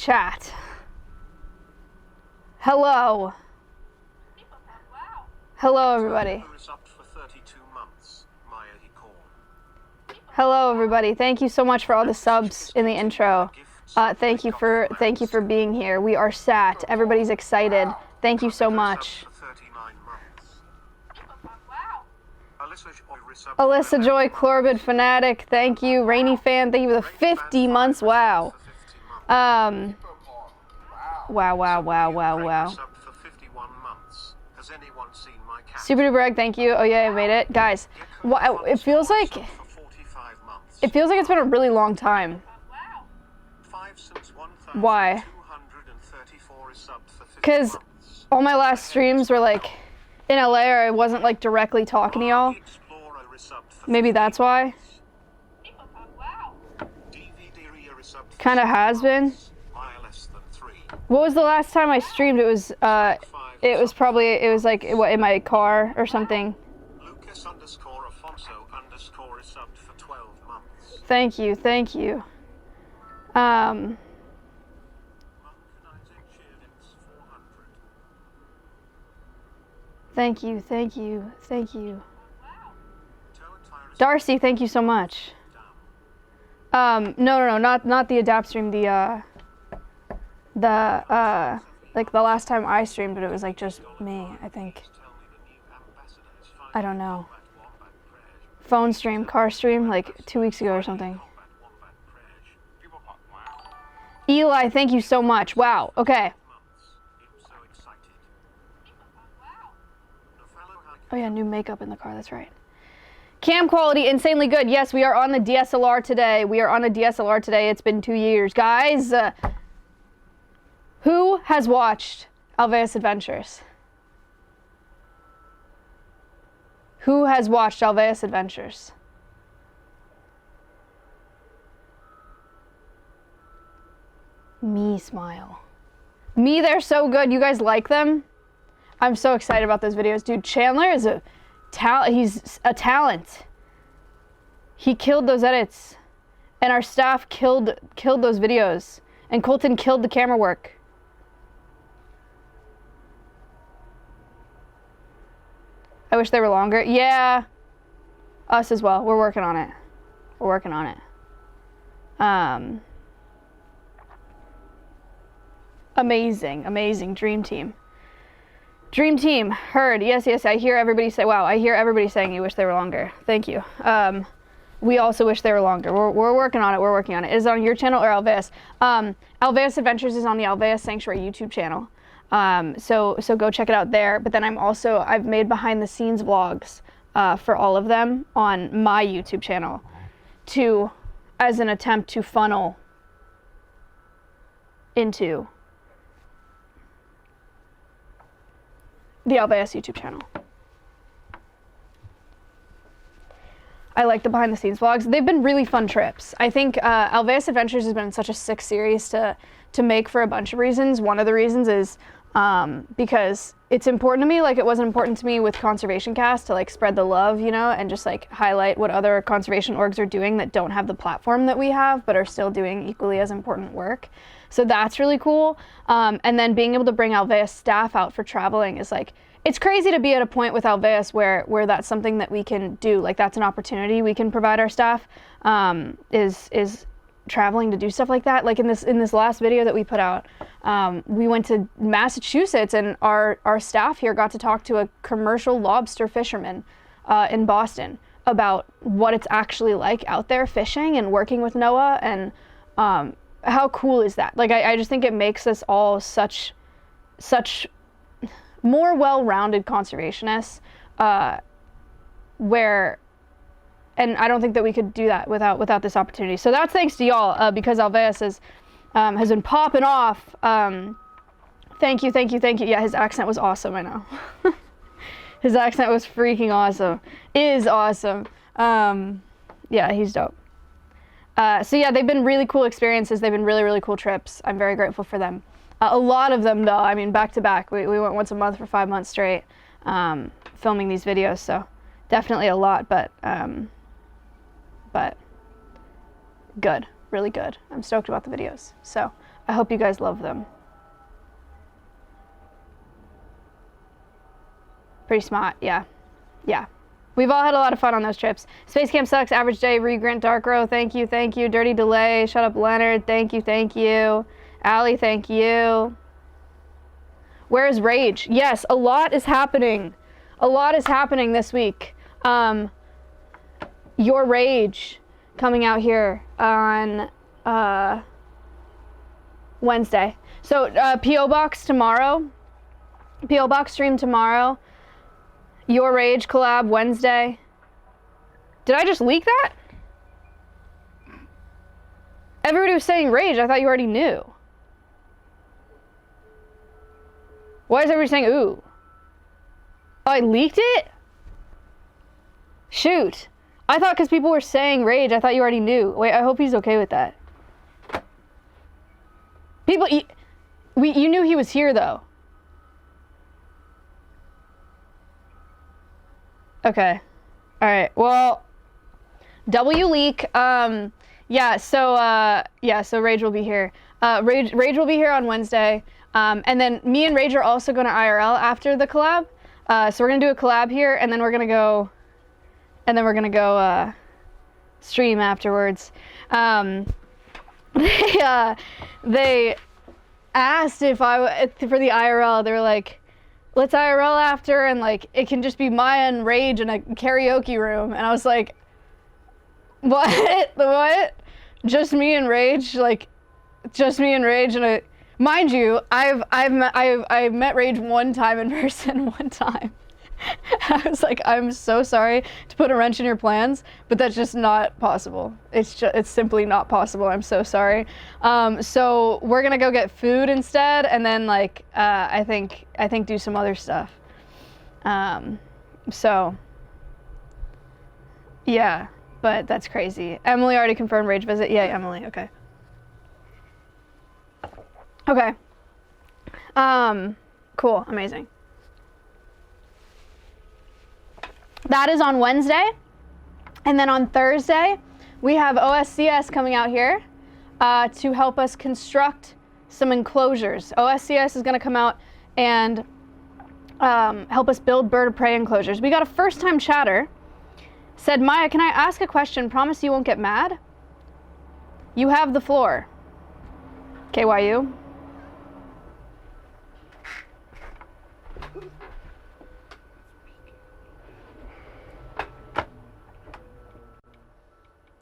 chat. Hello. Hello, everybody. Hello, everybody. Thank you so much for all the subs in the intro. Thank you for being here. We are sat. Everybody's excited. Thank you so much. Alyssa Joy, Corbid Fanatic, thank you. Rainy Fan, thank you for the 50 months. Wow. Wow. Super duper egg, thank you. Oh yeah, I made it. Guys, it feels like it's been a really long time. Why? Because all my last streams were like in LA, or I wasn't like directly talking to y'all. Maybe that's why. Kind of has been. What was the last time I streamed? It was like what, in my car or something. Thank you. Thank you. Darcy, thank you so much. No, not the adapt stream, like the last time I streamed, but it was like just me, I think. I don't know. Phone stream, car stream, like 2 weeks ago or something. Eli, thank you so much. Wow, okay. Oh yeah, new makeup in the car, that's right. Cam quality, insanely good. Yes, we are on the DSLR today. It's been 2 years. Guys, who has watched Alveus Adventures? Who has watched Alveus Adventures? Me smile. Me, they're so good. You guys like them? I'm so excited about those videos. Dude, Chandler is a talent. He's a talent. He killed those edits. And our staff killed those videos. And Colton killed the camera work. I wish they were longer. Yeah. Us as well. We're working on it. Amazing. Dream team. Heard. Yes. I hear everybody say, wow, I hear everybody saying you wish they were longer. Thank you. We also wish they were longer. We're working on it. Is it on your channel or Alveus? Alveus Adventures is on the Alveus Sanctuary YouTube channel. So go check it out there. But then I've made behind the scenes vlogs for all of them on my YouTube channel as an attempt to funnel into the Alveus YouTube channel. I like the behind the scenes vlogs. They've been really fun trips. I think Alveus Adventures has been such a sick series to make for a bunch of reasons. One of the reasons is because it's important to me, like it wasn't important to me with Conservation Cast to like spread the love, you know, and just like highlight what other conservation orgs are doing that don't have the platform that we have, but are still doing equally as important work. So that's really cool. And then being able to bring Alveus staff out for traveling is like, it's crazy to be at a point with Alveus where that's something that we can do. Like that's an opportunity we can provide our staff, is traveling to do stuff like that. Like in this last video that we put out, we went to Massachusetts and our staff here got to talk to a commercial lobster fisherman in Boston about what it's actually like out there fishing and working with NOAA, and how cool is that? Like I just think it makes us all such more well-rounded conservationists, and I don't think that we could do that without this opportunity. So that's thanks to y'all, because Alveus has been popping off. Thank you. Yeah, his accent was awesome, I know. His accent was freaking awesome. Is awesome. Yeah, he's dope. So yeah, they've been really cool experiences. They've been really, really cool trips. I'm very grateful for them. A lot of them, though, I mean, back to back. We went once a month for 5 months straight, filming these videos. So definitely a lot, but good, really good. I'm stoked about the videos. So I hope you guys love them. Pretty smart, yeah. Yeah. We've all had a lot of fun on those trips. Space Camp sucks, average day, Regrant, Dark Row, thank you, thank you. Dirty Delay, shut up Leonard, thank you, thank you. Allie, thank you. Where is Rage? Yes, a lot is happening. A lot is happening this week. Your Rage coming out here on Wednesday. So P.O. Box tomorrow. P.O. Box stream tomorrow. Your Rage collab Wednesday. Did I just leak that? Everybody was saying Rage. I thought you already knew. Why is everybody saying ooh? Oh, I leaked it? Shoot. I thought because people were saying Rage, I thought you already knew. Wait, I hope he's okay with that. People, you knew he was here though. Okay. All right. Well, W leak. Yeah. So Rage will be here. Rage will be here on Wednesday. And then me and Rage are also going to IRL after the collab. So we're gonna do a collab here, and then we're gonna go, stream afterwards. They asked if for the IRL. They were like, let's IRL after, and like it can just be Maya and Rage in a karaoke room. And I was like, what? Just me and Rage? Like, just me and Rage? And mind you, I've met Rage one time in person, one time. I was like, I'm so sorry to put a wrench in your plans, but that's just not possible. It's simply not possible. I'm so sorry. So we're gonna go get food instead, and then like I think do some other stuff. So yeah, but that's crazy. Emily already confirmed Rage visit. Yeah, Emily. Okay. Okay. Cool. Amazing. That is on Wednesday. And then on Thursday, we have OSCS coming out here to help us construct some enclosures. OSCS is going to come out and help us build bird of prey enclosures. We got a first-time chatter. Said, Maya, can I ask a question? Promise you won't get mad? You have the floor. KYU.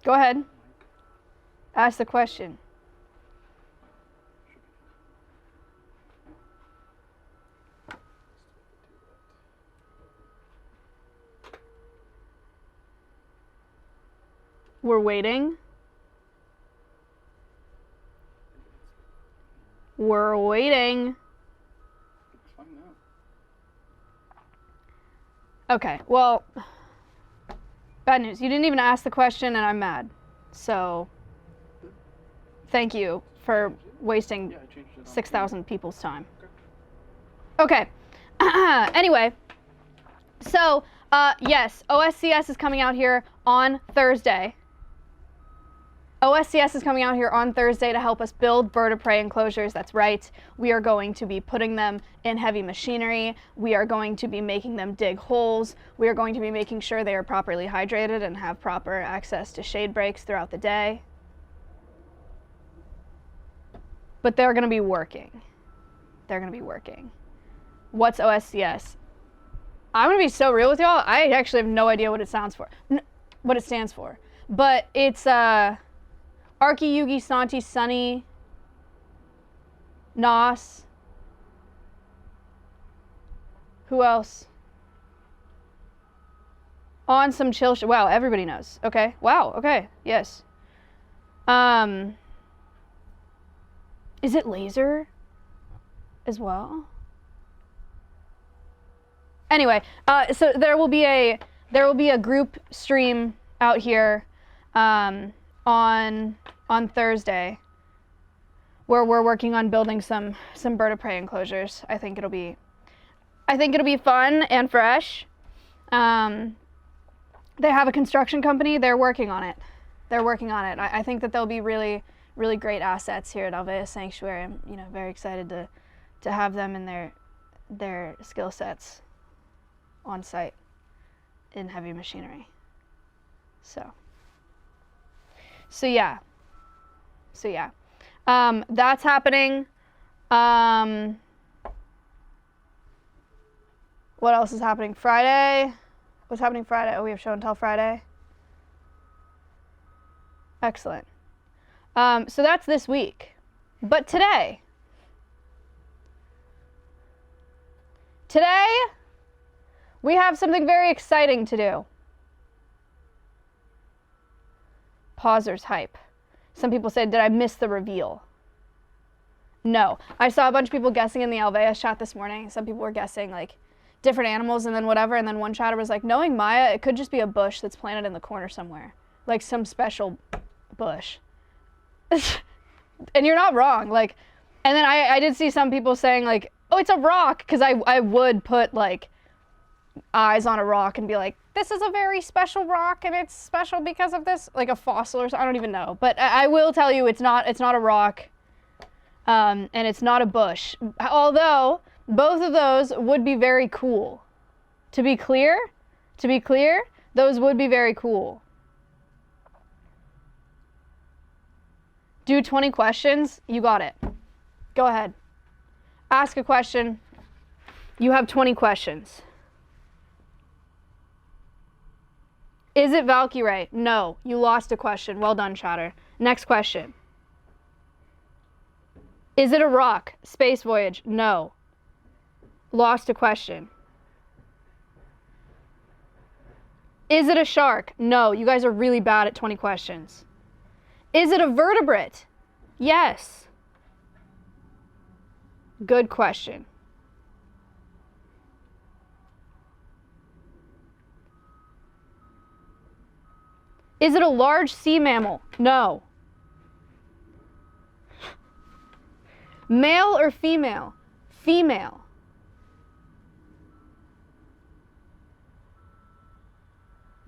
Go ahead. Ask the question. We're waiting. We're waiting. Okay, well, bad news. You didn't even ask the question, and I'm mad. So, thank you for wasting 6,000 people's time. Okay. Anyway, so, yes, OSCS is coming out here on Thursday. OSCS is coming out here on Thursday to help us build bird of prey enclosures. That's right. We are going to be putting them in heavy machinery. We are going to be making them dig holes. We are going to be making sure they are properly hydrated and have proper access to shade breaks throughout the day. But they're going to be working. They're going to be working. What's OSCS? I'm going to be so real with y'all. I actually have no idea what it stands for. But it's Arky, Yugi, Santi, Sunny, Nos. Who else? On some chill shit. Wow, everybody knows. Okay. Wow, okay. Yes. Is it Laser as well? Anyway, so there will be a group stream out here on Thursday where we're working on building some bird of prey enclosures. I think it'll be fun and fresh. They have a construction company. They're working on it. I think that they'll be really, really great assets here at Alveus Sanctuary. I'm, you know, very excited to have them and their skill sets on site in heavy machinery. So yeah. That's happening. What else is happening? Friday. What's happening Friday? Oh, we have show and tell Friday. Excellent. So that's this week. But today, we have something very exciting to do. Pausers hype. Some people said, did I miss the reveal? No. I saw a bunch of people guessing in the Alvea chat this morning. Some people were guessing like different animals and then whatever. And then one chatter was like, knowing Maya, it could just be a bush that's planted in the corner somewhere. Like some special bush. And you're not wrong. Like, and then I did see some people saying like, oh, it's a rock. Because I would put like eyes on a rock and be like, this is a very special rock and it's special because of this, like a fossil or something. I don't even know. But I will tell you, it's not a rock. And it's not a bush. Although both of those would be very cool. To be clear, those would be very cool. Do 20 questions. You got it. Go ahead. Ask a question. You have 20 questions. Is it Valkyrie? No. You lost a question. Well done, chatter. Next question. Is it a rock? Space voyage? No. Lost a question. Is it a shark? No. You guys are really bad at 20 questions. Is it a vertebrate? Yes. Good question. Is it a large sea mammal? No. Male or female? Female.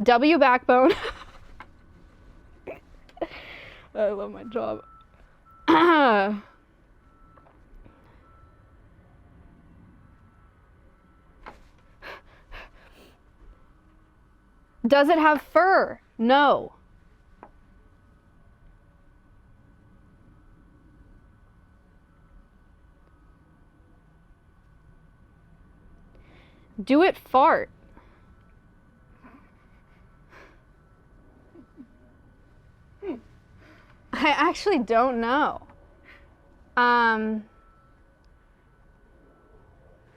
W backbone. I love my job. Does it have fur? No. Do it fart? I actually don't know. I'm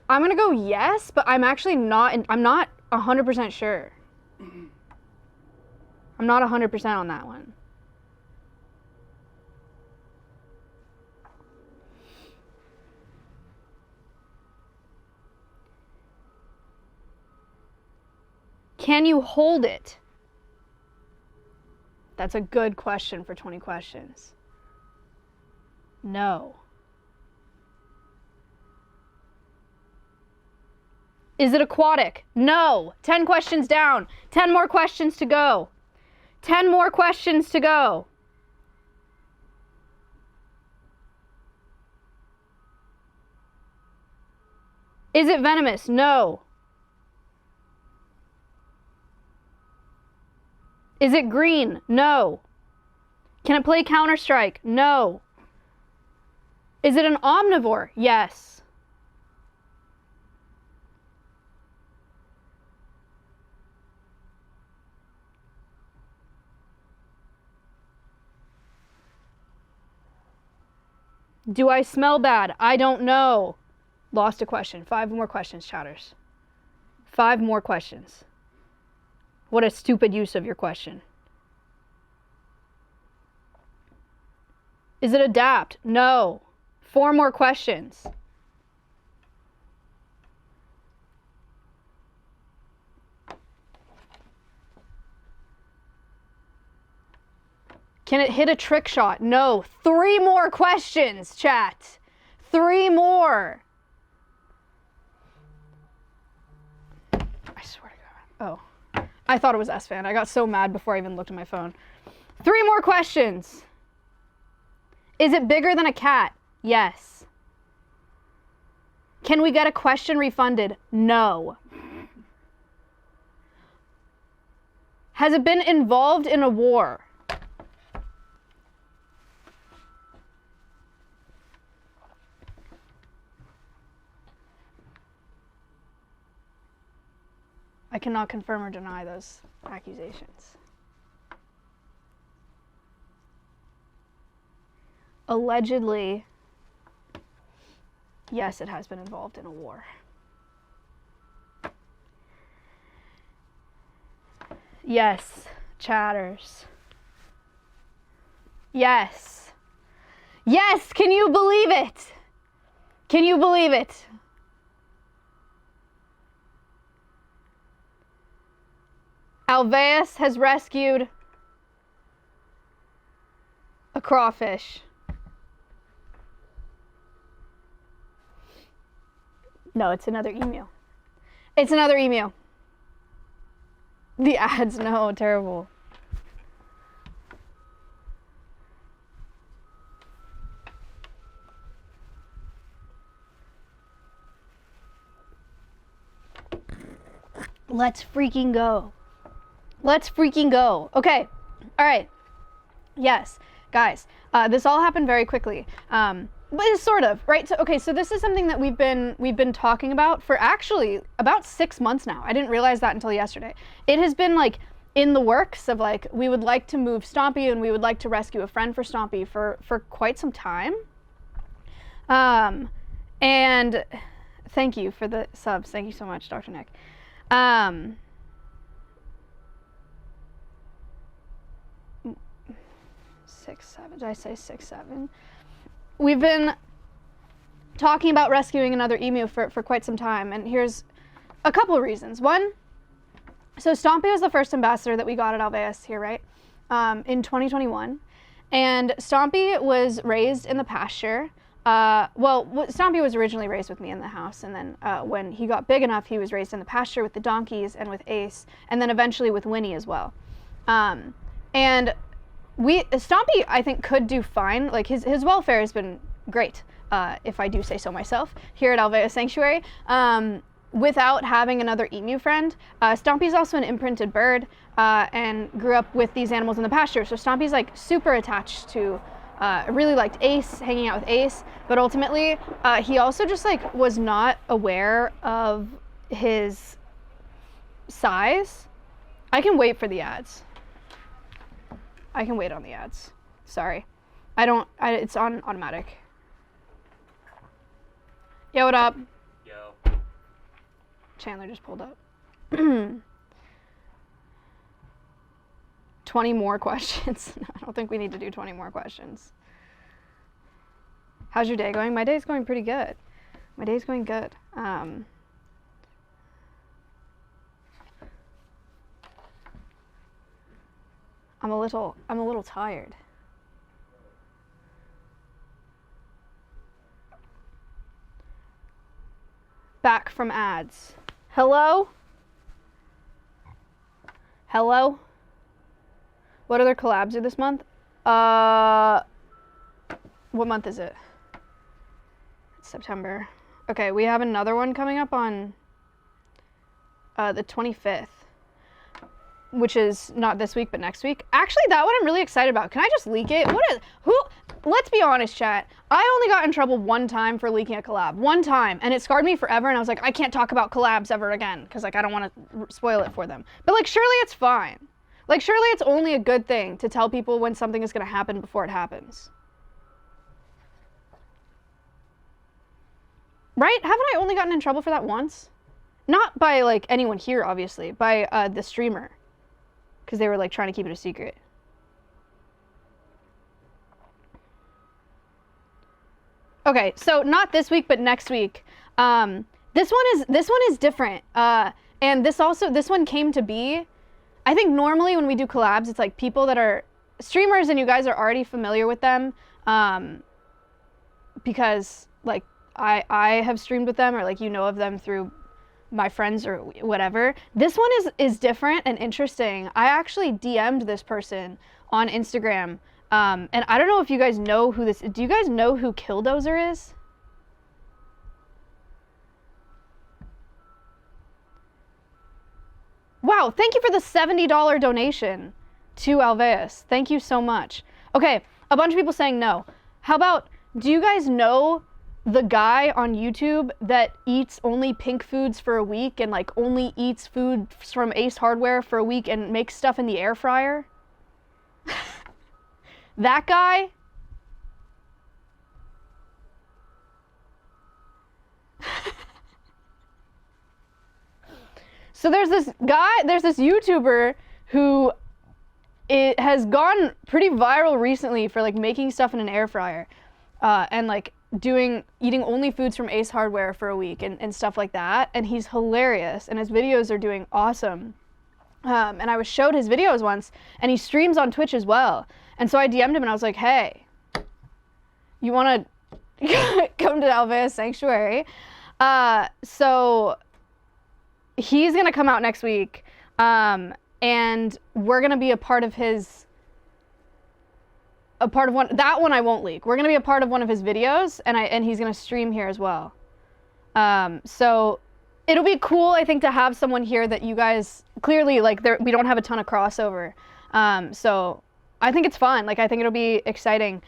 gonna go yes, but I'm actually not, I'm not 100% sure. I'm not 100% on that one. Can you hold it? That's a good question for 20 questions. No. Is it aquatic? No. 10 questions down. 10 more questions to go. 10 more questions to go. Is it venomous? No. Is it green? No. Can it play Counter-Strike? No. Is it an omnivore? Yes. Do I smell bad? I don't know. Lost a question. 5 more questions, chatters. 5 more questions. What a stupid use of your question. Is it adapt? No. 4 more questions. Can it hit a trick shot? No. 3 more questions, chat. 3 more. I swear to God. Oh. I thought it was S-Fan. I got so mad before I even looked at my phone. 3 more questions. Is it bigger than a cat? Yes. Can we get a question refunded? No. Has it been involved in a war? I cannot confirm or deny those accusations. Allegedly, yes, it has been involved in a war. Yes, chatters. Yes. Yes, can you believe it? Can you believe it? Alveus has rescued a crawfish. No, it's another emu. It's another emu. The ads, no, terrible. Let's freaking go. Let's freaking go. Okay. All right. Yes, guys, this all happened very quickly. But it's sort of, right? So, okay, so this is something that we've been talking about for actually about 6 months now. I didn't realize that until yesterday. It has been like in the works of like, we would like to move Stompy and we would like to rescue a friend for Stompy for quite some time. And thank you for the subs. Thank you so much, Dr. Nick. 6, 7, did I say 6, 7? We've been talking about rescuing another emu for quite some time, and here's a couple of reasons. One, so Stompy was the first ambassador that we got at Alveus here, right? In 2021. And Stompy was raised in the pasture. Well, Stompy was originally raised with me in the house, and then when he got big enough, he was raised in the pasture with the donkeys and with Ace, and then eventually with Winnie as well. And Stompy, I think, could do fine. Like, his welfare has been great, if I do say so myself, here at Alveus Sanctuary. Without having another emu friend. Stompy's also an imprinted bird, and grew up with these animals in the pasture. So Stompy's like super attached to, really liked Ace, hanging out with Ace, but ultimately, he also just like was not aware of his size. I can wait for the ads. I can wait on the ads. Sorry. It's on automatic. Yo, what up? Yo. Chandler just pulled up. 20 more questions. No, I don't think we need to do 20 more questions. How's your day going? My day's going pretty good. My day's going good. I'm a little tired. Back from ads. Hello? Hello? What other collabs are this month? What month is it? It's September. Okay, we have another one coming up on the 25th. Which is not this week, but next week. Actually, that one I'm really excited about. Can I just leak it? Let's be honest, chat. I only got in trouble one time for leaking a collab. One time. And it scarred me forever, and I was like, I can't talk about collabs ever again, because like I don't want to spoil it for them. But like, surely it's fine. Like, surely it's only a good thing to tell people when something is going to happen before it happens. Right? Haven't I only gotten in trouble for that once? Not by like anyone here, obviously. By the streamer. Because they were like trying to keep it a secret. Okay, so not this week, but next week. This one is different. And this one came to be. I think normally when we do collabs, it's like people that are streamers and you guys are already familiar with them. Because like I have streamed with them, or like you know of them through my friends or whatever. This one is different and interesting. I actually DM'd this person on Instagram And I don't know if you guys know who this is. Do you guys know who Killdozer is? Wow, thank you for the $70 donation to Alveus. Thank you so much. Okay, a bunch of people saying no. How about, do you guys know the guy on YouTube that eats only pink foods for a week and like only eats food from Ace Hardware for a week and makes stuff in the air fryer? That guy? So there's this guy, there's this YouTuber who has gone pretty viral recently for like making stuff in an air fryer and like eating only foods from Ace Hardware for a week and stuff like that. And he's hilarious and his videos are doing awesome. And I was showed his videos once and he streams on Twitch as well. And so I DM'd him and I was like, hey, you want to come to Alveus Sanctuary? So he's going to come out next week. And we're going to be a part of one, that one I won't leak. We're going to be a part of one of his videos and he's going to stream here as well. So it'll be cool, I think, to have someone here that you guys clearly like we don't have a ton of crossover. So I think it's fun. Like, I think it'll be exciting.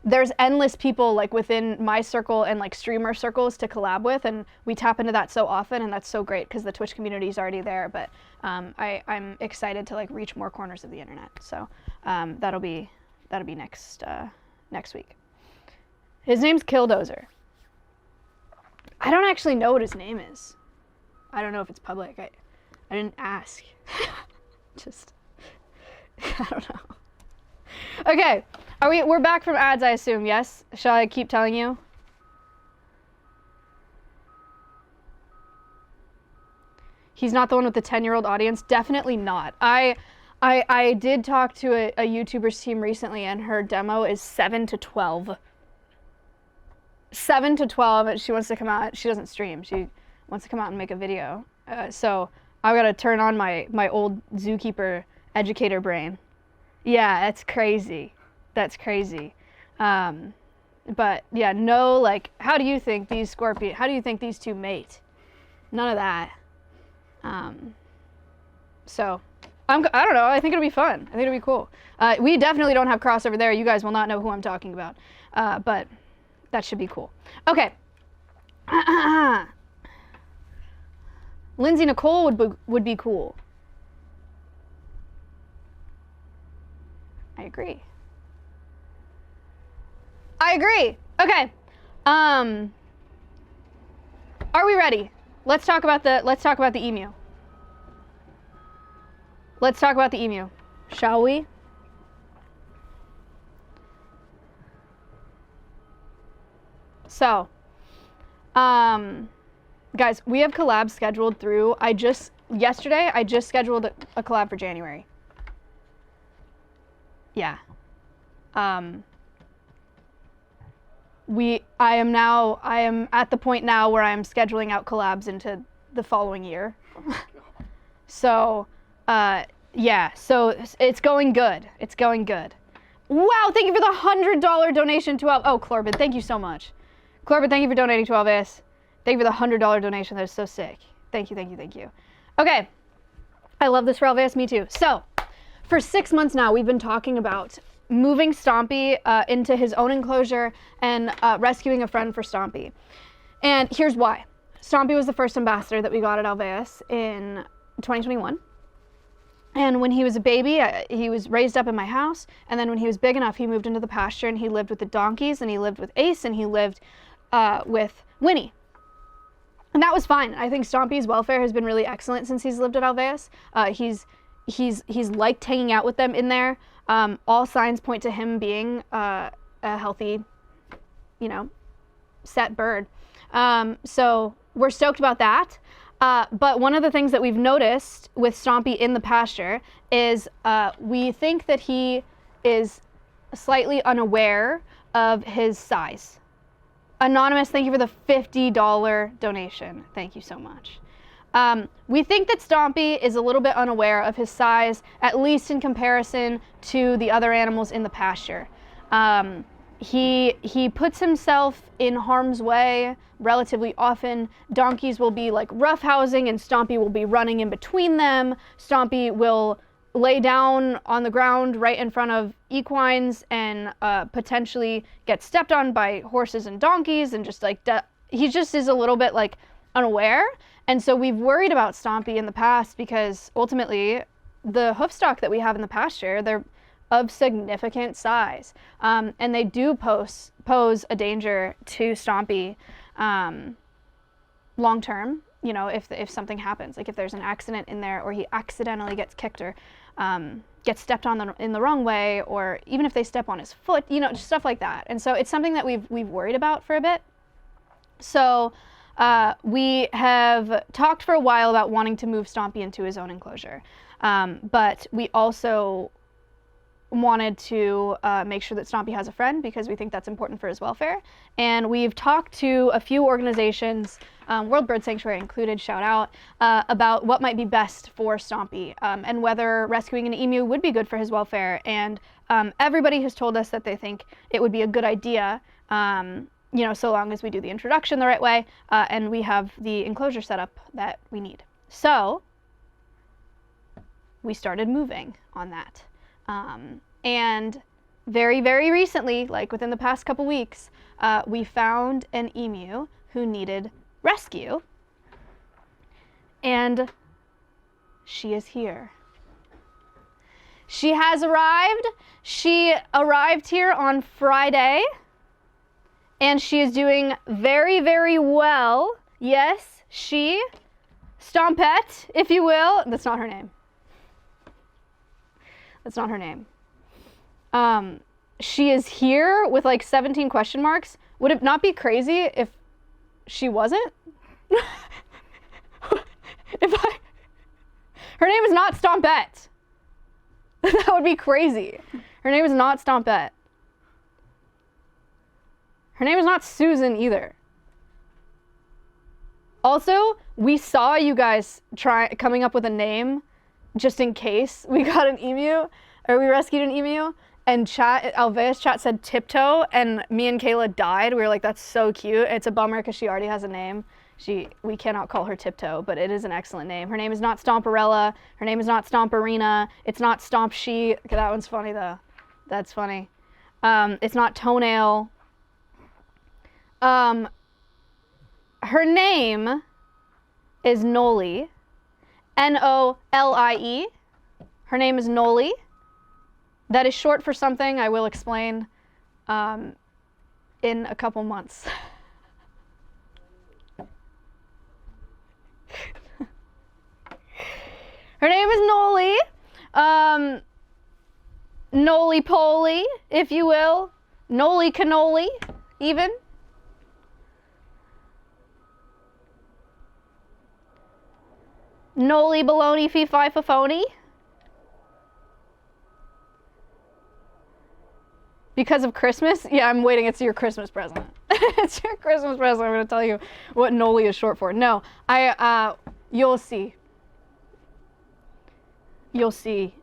There's endless people like within my circle and like streamer circles to collab with, and we tap into that so often, and that's so great because the Twitch community is already there. But I'm excited to like reach more corners of the internet. So that'll be next week. His name's Killdozer. I don't actually know what his name is. I don't know if it's public. I didn't ask. Just I don't know. Okay. We're back from ads, I assume, yes? Shall I keep telling you? He's not the one with the 10-year-old audience? Definitely not. I did talk to a YouTuber's team recently, and her demo is 7 to 12. 7 to 12, and she wants to come out. She doesn't stream. She wants to come out and make a video. So I've got to turn on my old zookeeper educator brain. Yeah, that's crazy. That's crazy. But yeah, no, like, how do you think these two mate? None of that. So I don't know. I think it'll be fun. I think it'll be cool. We definitely don't have crossover there. You guys will not know who I'm talking about. But that should be cool. Okay. Lindsay Nicole would be cool. I agree. Okay. Are we ready? Let's talk about the emu. Let's talk about the emu, shall we? So, guys, we have collabs scheduled through. Yesterday I just scheduled a collab for January. Yeah. I am at the point now where I am scheduling out collabs into the following year. So, yeah, so it's going good. It's going good. Wow, thank you for the $100 donation to Oh, Corbin, thank you so much. Corbin, thank you for donating to Alveus. Thank you for the $100 donation. That is so sick. Thank you, thank you, thank you. Okay. I love this for Alveus. Me too. So, for 6 months now, we've been talking about moving Stompy into his own enclosure and rescuing a friend for Stompy. And here's why. Stompy was the first ambassador that we got at Alveus in 2021. And when he was a baby, he was raised up in my house. And then when he was big enough, he moved into the pasture and he lived with the donkeys and he lived with Ace and he lived with Winnie. And that was fine. I think Stompy's welfare has been really excellent since he's lived at Alveus. He's liked hanging out with them in there. All signs point to him being a healthy, set bird. So we're stoked about that. But one of the things that we've noticed with Stompy in the pasture is we think that he is slightly unaware of his size. Anonymous, thank you for the $50 donation. Thank you so much. We think that Stompy is a little bit unaware of his size, at least in comparison to the other animals in the pasture. He puts himself in harm's way relatively often. Donkeys will be like roughhousing and Stompy will be running in between them. Stompy will lay down on the ground right in front of equines and potentially get stepped on by horses and donkeys, and just like he just is a little bit like unaware. And so we've worried about Stompy in the past because ultimately the hoof stock that we have in the pasture, they're of significant size, and they do pose a danger to Stompy long term. You know, if something happens, like if there's an accident in there, or he accidentally gets kicked, or gets stepped on in the wrong way, or even if they step on his foot, you know, just stuff like that. And so it's something that we've worried about for a bit. So we have talked for a while about wanting to move Stompy into his own enclosure, but we also wanted to make sure that Stompy has a friend, because we think that's important for his welfare. And we've talked to a few organizations, World Bird Sanctuary included, shout out, about what might be best for Stompy, and whether rescuing an emu would be good for his welfare. And everybody has told us that they think it would be a good idea, you know, so long as we do the introduction the right way, and we have the enclosure setup that we need. So we started moving on that. And very, very recently, like within the past couple weeks, we found an emu who needed rescue, and she is here. She has arrived. She arrived here on Friday, and she is doing very, very well. Yes, she, Stompette, if you will. That's not her name. That's not her name. She is here with like 17 question marks. Would it not be crazy if she wasn't? Her name is not Stompette. That would be crazy. Her name is not Stompette. Her name is not Susan either. Also, we saw you guys coming up with a name just in case we got an emu, or we rescued an emu, and Alveus chat said Tiptoe, and me and Kayla died. We were like, that's so cute. It's a bummer because she already has a name. We cannot call her Tiptoe, but it is an excellent name. Her name is not Stomparella. Her name is not Stomparina. It's not Stomp She. Okay, that one's funny though. That's funny. It's not Toenail. Her name is Nolie. Nolie. Her name is Nolie. That is short for something I will explain in a couple months. Her name is Nolie. Nolie-polie, if you will. Nolie cannoli, even. Nolie baloney fee fi fa phony. Because of Christmas? Yeah, I'm waiting. It's your Christmas present. It's your Christmas present. I'm going to tell you what Nolie is short for. No, you'll see. You'll see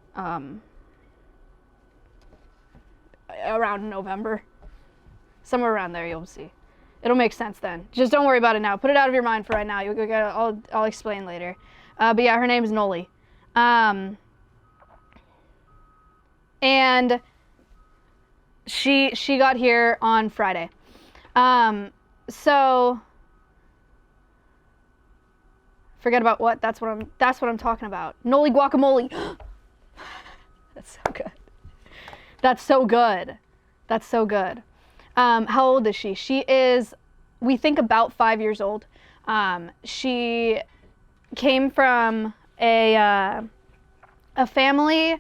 around November. Somewhere around there, you'll see. It'll make sense then. Just don't worry about it now. Put it out of your mind for right now. I'll explain later. But yeah, her name is Nolie. And she got here on Friday. So forget about what. That's what I'm talking about. Nolie guacamole. That's so good. That's so good. That's so good. How old is she? She is, we think, about 5 years old. She came from a family,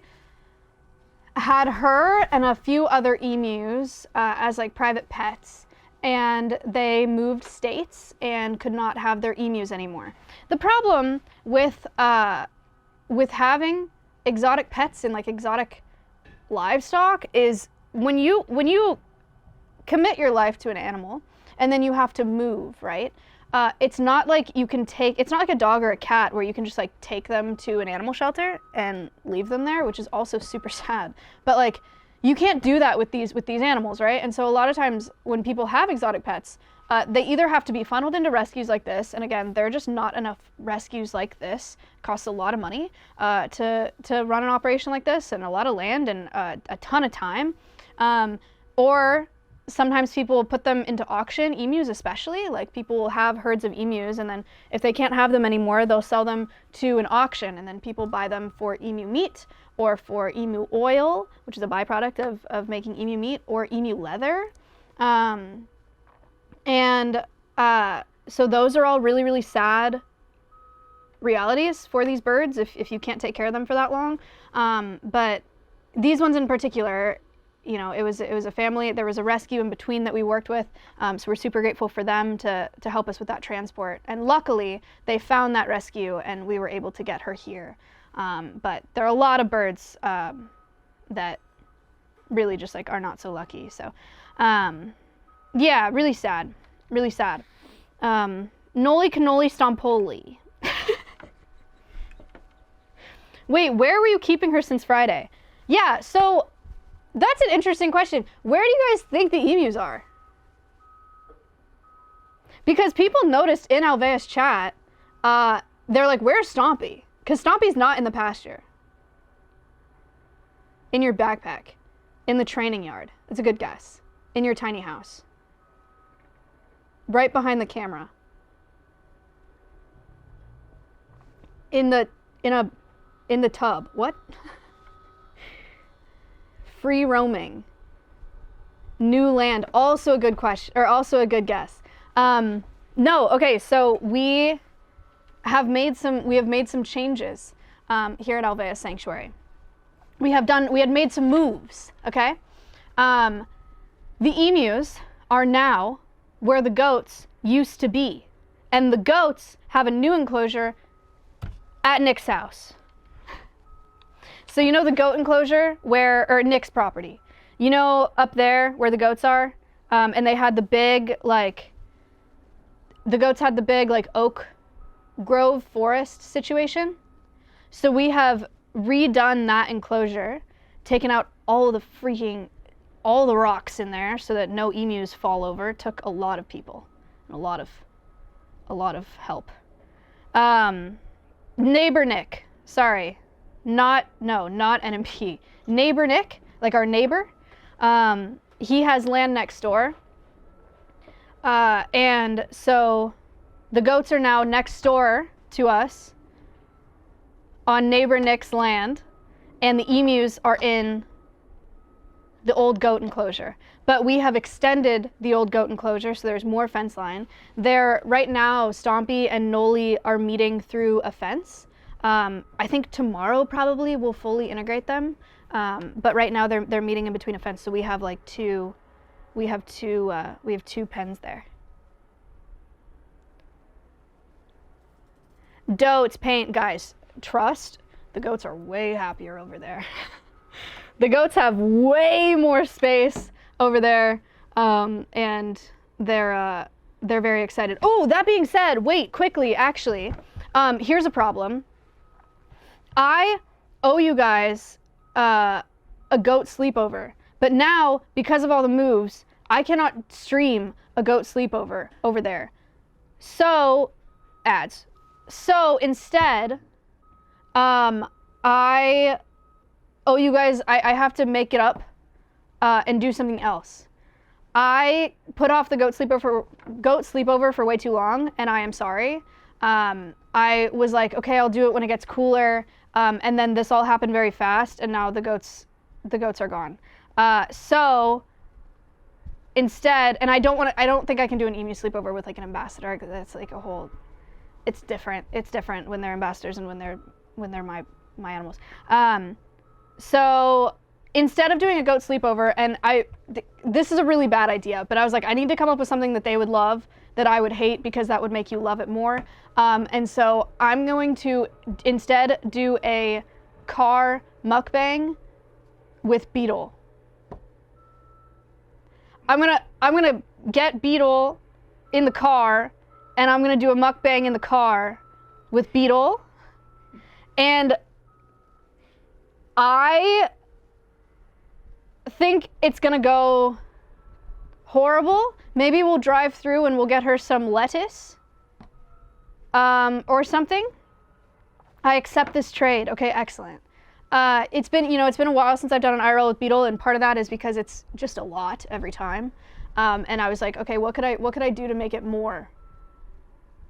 had her and a few other emus as like private pets, and they moved states and could not have their emus anymore. The problem with having exotic pets and like exotic livestock is when you commit your life to an animal and then you have to move, right? It's not like you can take, it's not like a dog or a cat where you can just like take them to an animal shelter and leave them there, which is also super sad. But like, you can't do that with these animals, right? And so a lot of times when people have exotic pets, they either have to be funneled into rescues like this, and again, there are just not enough rescues like this. It costs a lot of money to run an operation like this, and a lot of land, and a ton of time. Or sometimes people will put them into auction, emus especially. Like, people will have herds of emus, and then if they can't have them anymore, they'll sell them to an auction, and then people buy them for emu meat, or for emu oil, which is a byproduct of making emu meat, or emu leather. So those are all really, really sad realities for these birds if you can't take care of them for that long. But these ones in particular, you know, it was a family. There was a rescue in between that we worked with, so we're super grateful for them to help us with that transport. And luckily, they found that rescue, and we were able to get her here. But there are a lot of birds that really just like are not so lucky. So, yeah, really sad, really sad. Noli cannoli stompoli. Wait, where were you keeping her since Friday? Yeah, so that's an interesting question. Where do you guys think the emus are? Because people noticed in Alveus chat, they're like, where's Stompy? Because Stompy's not in the pasture. In your backpack. In the training yard. That's a good guess. In your tiny house. Right behind the camera. In the tub. What? Free roaming. New land. Also a good question, or also a good guess. No, okay, so we have made some changes here at Alvea Sanctuary. We had made some moves, okay? The emus are now where the goats used to be. And the goats have a new enclosure at Nick's house. So you know the goat enclosure or Nick's property. You know up there where the goats are? And they had the big, the goats had the big, oak grove forest situation. So we have redone that enclosure, taken out all the rocks in there so that no emus fall over. It took a lot of people and a lot of help. Neighbor Nick, sorry, not NMP. Neighbor Nick, like our neighbor, he has land next door. And so the goats are now next door to us on neighbor Nick's land, and the emus are in the old goat enclosure. But we have extended the old goat enclosure, so there's more fence line. Right now, Stompy and Noli are meeting through a fence. I think tomorrow probably we'll fully integrate them. But right now they're meeting in between a fence, so we have two pens there. Dotes paint, guys, trust, the goats are way happier over there. The goats have way more space over there, and they're very excited. Oh, that being said, wait, quickly, actually, here's a problem. I owe you guys a goat sleepover, but now, because of all the moves, I cannot stream a goat sleepover over there. So, ads. So instead, I owe you guys, I have to make it up and do something else. I put off the goat sleepover for way too long, and I am sorry. I was like, okay, I'll do it when it gets cooler, and then this all happened very fast, and now the goats are gone. So instead, and I don't think I can do an emu sleepover with an ambassador, because that's a whole. It's different. It's different when they're ambassadors and when they're my animals. So instead of doing a goat sleepover, and this is a really bad idea, but I was like, I need to come up with something that they would love that I would hate, because that would make you love it more. And so I'm going to instead do a car mukbang with Beetle. I'm gonna get Beetle in the car, and I'm gonna do a mukbang in the car with Beetle. And I think it's gonna go horrible. Maybe we'll drive through and we'll get her some lettuce or something. I accept this trade. Okay, excellent. It's been a while since I've done an IRL with Beetle, and part of that is because it's just a lot every time. And I was like, okay, what could I do to make it more?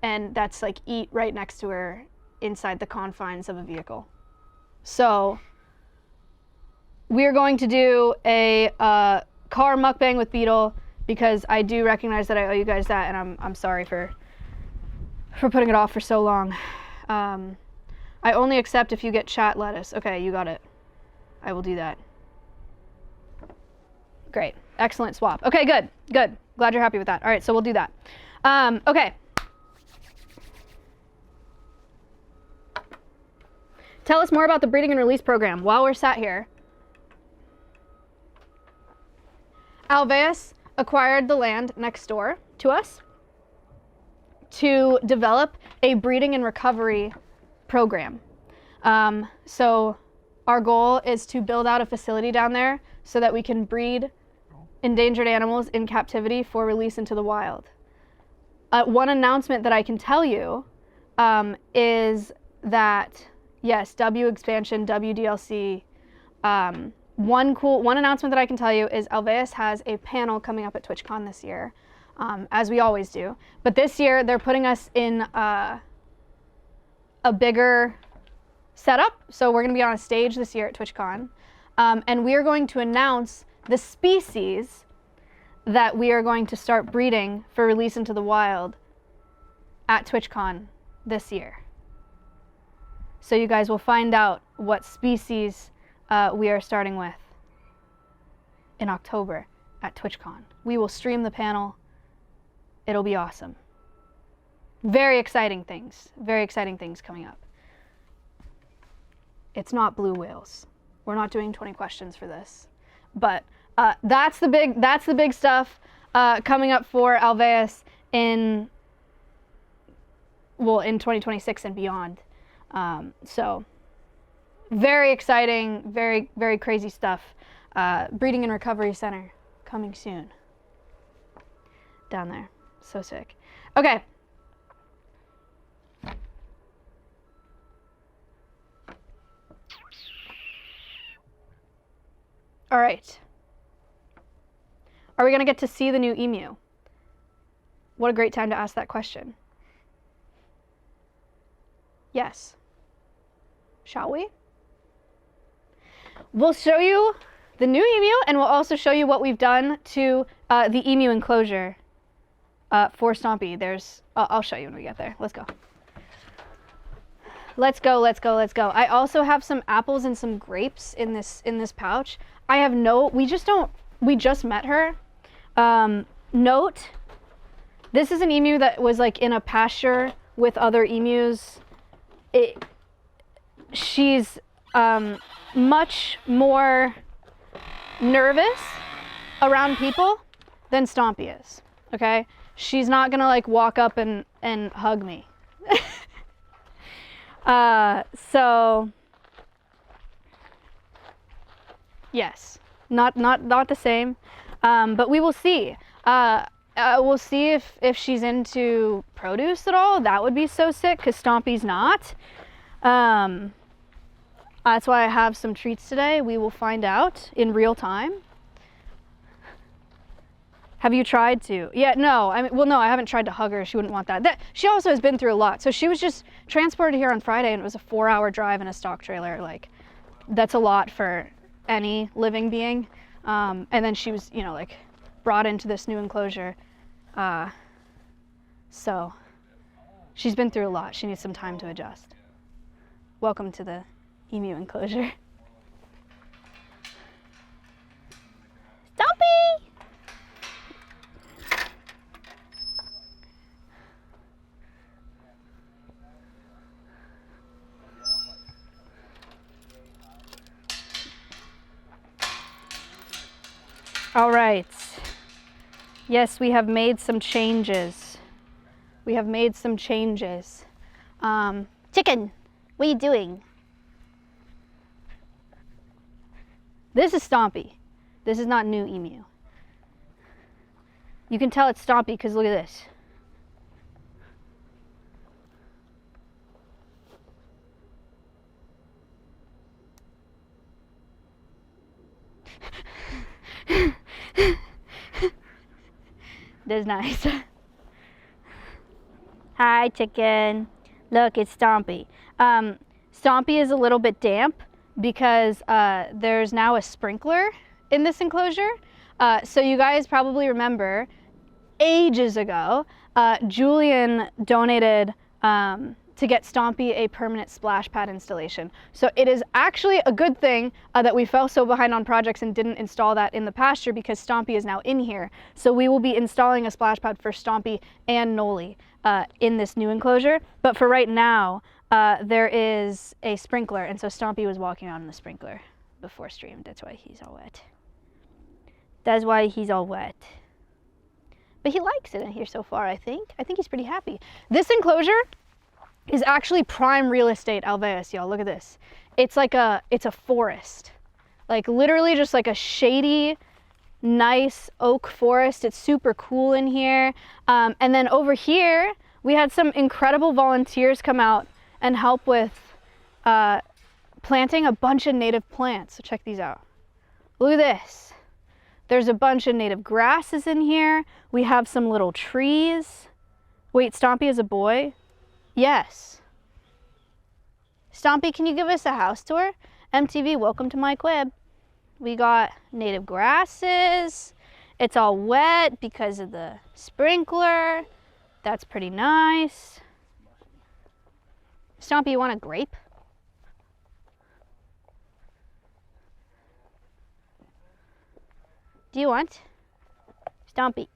And that's like eat right next to her inside the confines of a vehicle. So we're going to do a car mukbang with Beetle because I do recognize that I owe you guys that, and I'm sorry for putting it off for so long. I only accept if you get chat lettuce. Okay, you got it. I will do that. Great. Excellent swap. Okay, good. Good. Glad you're happy with that. All right, so we'll do that. Okay. Tell us more about the breeding and release program while we're sat here. Alveus acquired the land next door to us to develop a breeding and recovery program. So our goal is to build out a facility down there so that we can breed endangered animals in captivity for release into the wild. One announcement that I can tell you is that, yes, W expansion, WDLC. One announcement that I can tell you is Alveus has a panel coming up at TwitchCon this year, as we always do. But this year they're putting us in a bigger setup. So we're going to be on a stage this year at TwitchCon, and we are going to announce the species that we are going to start breeding for release into the wild at TwitchCon this year. So you guys will find out what species we are starting with in October at TwitchCon. We will stream the panel. It'll be awesome. Very exciting things coming up. It's not blue whales. We're not doing 20 questions for this. But that's the big stuff coming up for Alveus in 2026 and beyond. So very exciting, very, very crazy stuff. Breeding and Recovery Center coming soon. Down there. So sick. Okay. All right. Are we going to get to see the new emu? What a great time to ask that question. Yes. Shall we? We'll show you the new emu, and we'll also show you what we've done to the emu enclosure for Stompy. I'll show you when we get there. Let's go. Let's go, let's go, let's go. I also have some apples and some grapes in this pouch. We just met her. Note, this is an emu that was like in a pasture with other emus. She's much more nervous around people than Stompy is, okay? She's not gonna like walk up and hug me. So yes, not the same, but we will see. We'll see if she's into produce at all. That would be so sick, because Stompy's not. That's why I have some treats today. We will find out in real time. Have you tried to? Yeah, no. No, I haven't tried to hug her. She wouldn't want that. She also has been through a lot. So she was just transported here on Friday, and it was a 4-hour drive in a stock trailer. Like, that's a lot for any living being. And then she was, like, brought into this new enclosure. So she's been through a lot. She needs some time to adjust. Welcome to the emu enclosure. Stompy! All right. Yes, we have made some changes. We have made some changes. Chicken, what are you doing? This is Stompy. This is not new Emu. You can tell it's Stompy because look at this. That's nice. Hi, chicken. Look, it's Stompy. Stompy is a little bit damp because there's now a sprinkler in this enclosure. So you guys probably remember ages ago, Julian donated to get Stompy a permanent splash pad installation. So it is actually a good thing that we fell so behind on projects and didn't install that in the pasture because Stompy is now in here. So we will be installing a splash pad for Stompy and Noli in this new enclosure. But for right now, there is a sprinkler, and so Stompy was walking around in the sprinkler before stream. That's why he's all wet. That's why he's all wet. But he likes it in here so far, I think. I think he's pretty happy. This enclosure is actually prime real estate Alveus, y'all. Look at this. It's like it's a forest. Like literally just like a shady, nice oak forest. It's super cool in here. And then over here, we had some incredible volunteers come out and help with planting a bunch of native plants. So check these out. Look at this. There's a bunch of native grasses in here. We have some little trees. Wait, Stompy is a boy? Yes. Stompy, can you give us a house tour? MTV, welcome to my crib. We got native grasses. It's all wet because of the sprinkler. That's pretty nice. Stompy, you want a grape? Do you want? Stompy.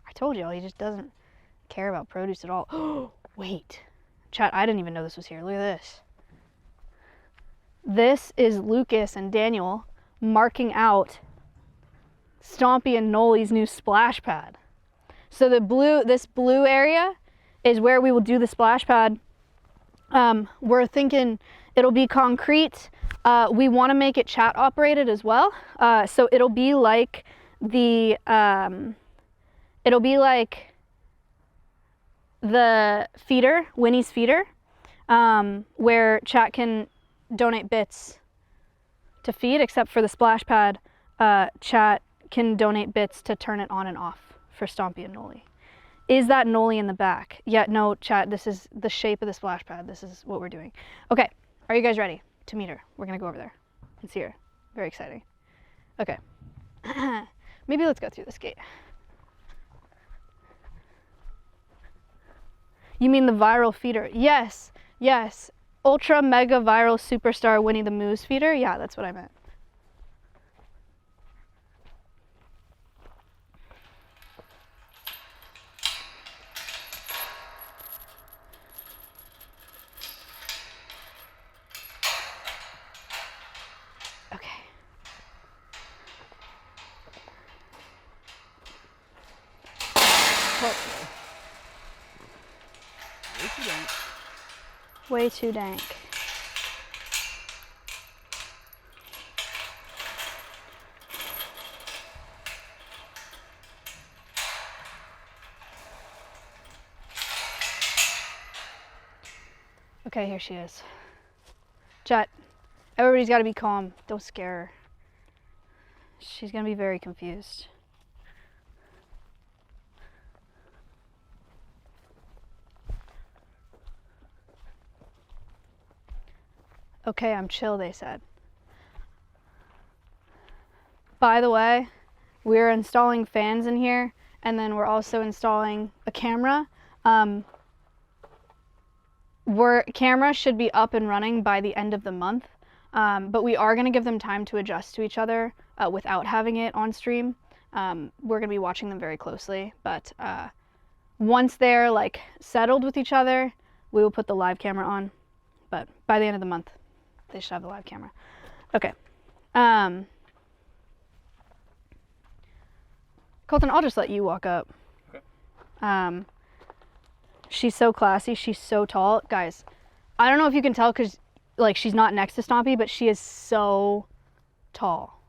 I told you, he just doesn't care about produce at all. Wait, chat, I didn't even know this was here. Look at this. This is Lucas and Daniel marking out Stompy and Noli's new splash pad. So this blue area is where we will do the splash pad. We're thinking it'll be concrete. We want to make it chat operated as well. So it'll be like the feeder, Winnie's feeder, where chat can donate bits to feed, except for the splash pad, chat can donate bits to turn it on and off for Stompy and Noli. Is that Noli in the back? Yeah, no, chat, this is the shape of the splash pad. This is what we're doing. Okay, are you guys ready to meet her? We're gonna go over there and see her. Very exciting. Okay, maybe let's go through this gate. You mean the viral feeder? Yes, yes. Ultra mega viral superstar Winnie the Moo's feeder? Yeah, that's what I meant. Okay. Way too dank. Okay, here she is. Chat, everybody's got to be calm. Don't scare her. She's going to be very confused. Okay, I'm chill, they said. By the way, we're installing fans in here, and then we're also installing a camera. Camera should be up and running by the end of the month, but we are going to give them time to adjust to each other without having it on stream. We're going to be watching them very closely, but once they're like settled with each other, we will put the live camera on. But by the end of the month, they should have the live camera. Okay. Colton, I'll just let you walk up. Okay. She's so classy. She's so tall. Guys, I don't know if you can tell because, like, she's not next to Stompy, but she is so tall.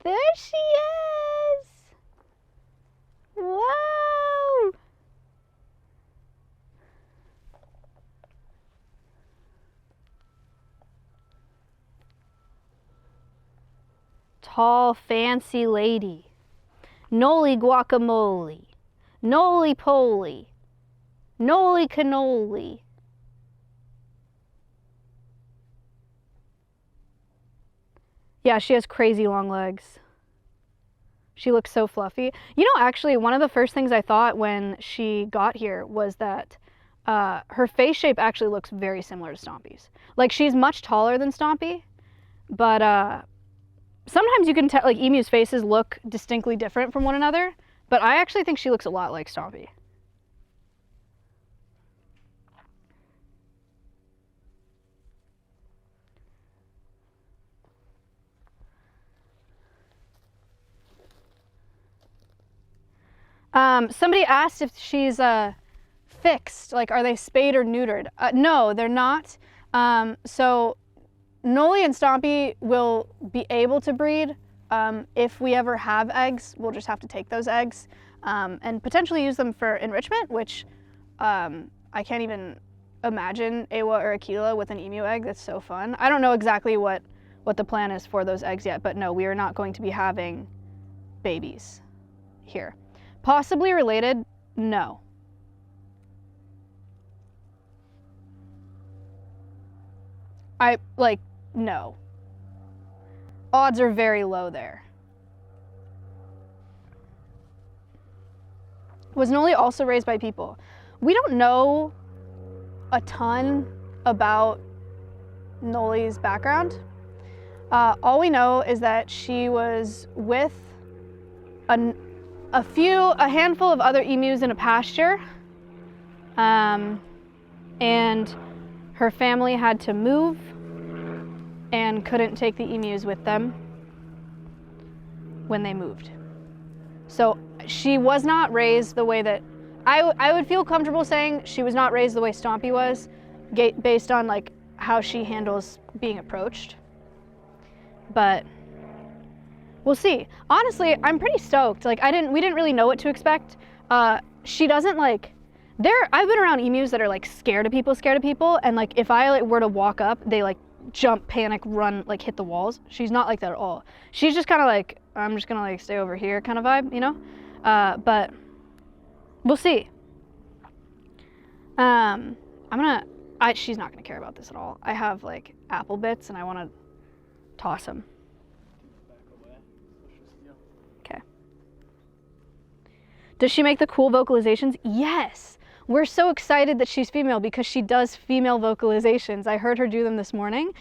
There she is! Whoa! Tall, fancy lady. Noli guacamole. Noli poly. Noli cannoli. Yeah, she has crazy long legs. She looks so fluffy. You know, actually, one of the first things I thought when she got here was that her face shape actually looks very similar to Stompy's. Like, she's much taller than Stompy, but sometimes you can tell, like, emus' faces look distinctly different from one another, but I actually think she looks a lot like Stompy. Somebody asked if she's fixed, like, are they spayed or neutered? No, they're not. So Noli and Stompy will be able to breed. If we ever have eggs, we'll just have to take those eggs and potentially use them for enrichment, which I can't even imagine Awa or Aquila with an emu egg. That's so fun. I don't know exactly what the plan is for those eggs yet, but no, we are not going to be having babies here. Possibly related? No. No. Odds are very low there. Was Noli also raised by people? We don't know a ton about Noli's background. All we know is that she was with a handful of other emus in a pasture, and her family had to move and couldn't take the emus with them when they moved. So she was not raised the way that I would feel comfortable saying she was not raised the way Stompy was, based on, like, how she handles being approached. But we'll see. Honestly, I'm pretty stoked. Like, we didn't really know what to expect. She doesn't, like, I've been around emus that are, like, scared of people, and, like, if I, like, were to walk up, they, like, jump, panic, run, like, hit the walls. She's not like that at all. She's just kind of like, I'm just gonna, like, stay over here kind of vibe, you know? But we'll see. She's not gonna care about this at all. I have, like, apple bits and I want to toss them. Okay. Does she make the cool vocalizations? Yes. We're so excited that she's female because she does female vocalizations. I heard her do them this morning.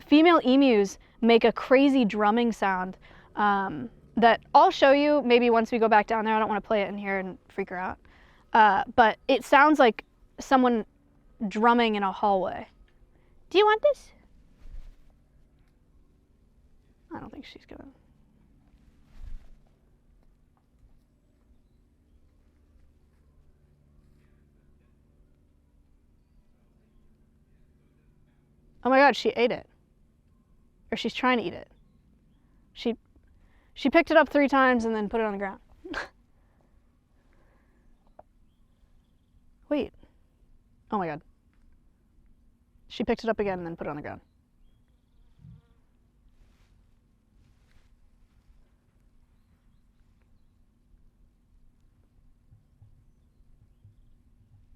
Female emus make a crazy drumming sound that I'll show you maybe once we go back down there. I don't want to play it in here and freak her out. But it sounds like someone drumming in a hallway. Do you want this? I don't think she's gonna. Oh my God, she ate it. Or she's trying to eat it. She picked it up 3 times and then put it on the ground. Wait. Oh my God. She picked it up again and then put it on the ground.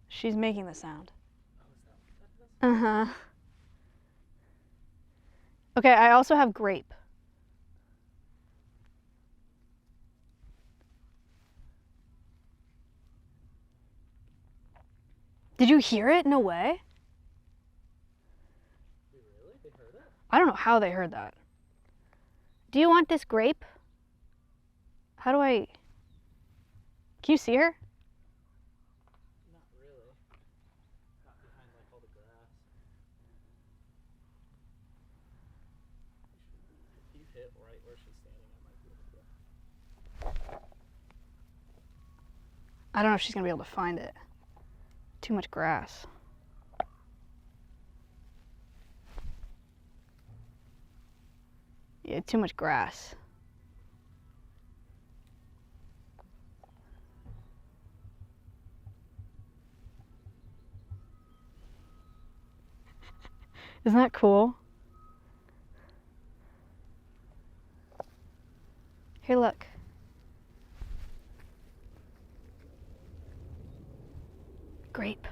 She's making the sound. Uh-huh. Okay, I also have grape. Did you hear it? No way. Really? They heard it? I don't know how they heard that. Do you want this grape? How do I... Can you see her? Not really. Not behind, like, all the grass. If you hit right where she's standing I don't know if she's gonna be able to find it. Too much grass. Yeah, too much grass. Isn't that cool? Here, look. Grape.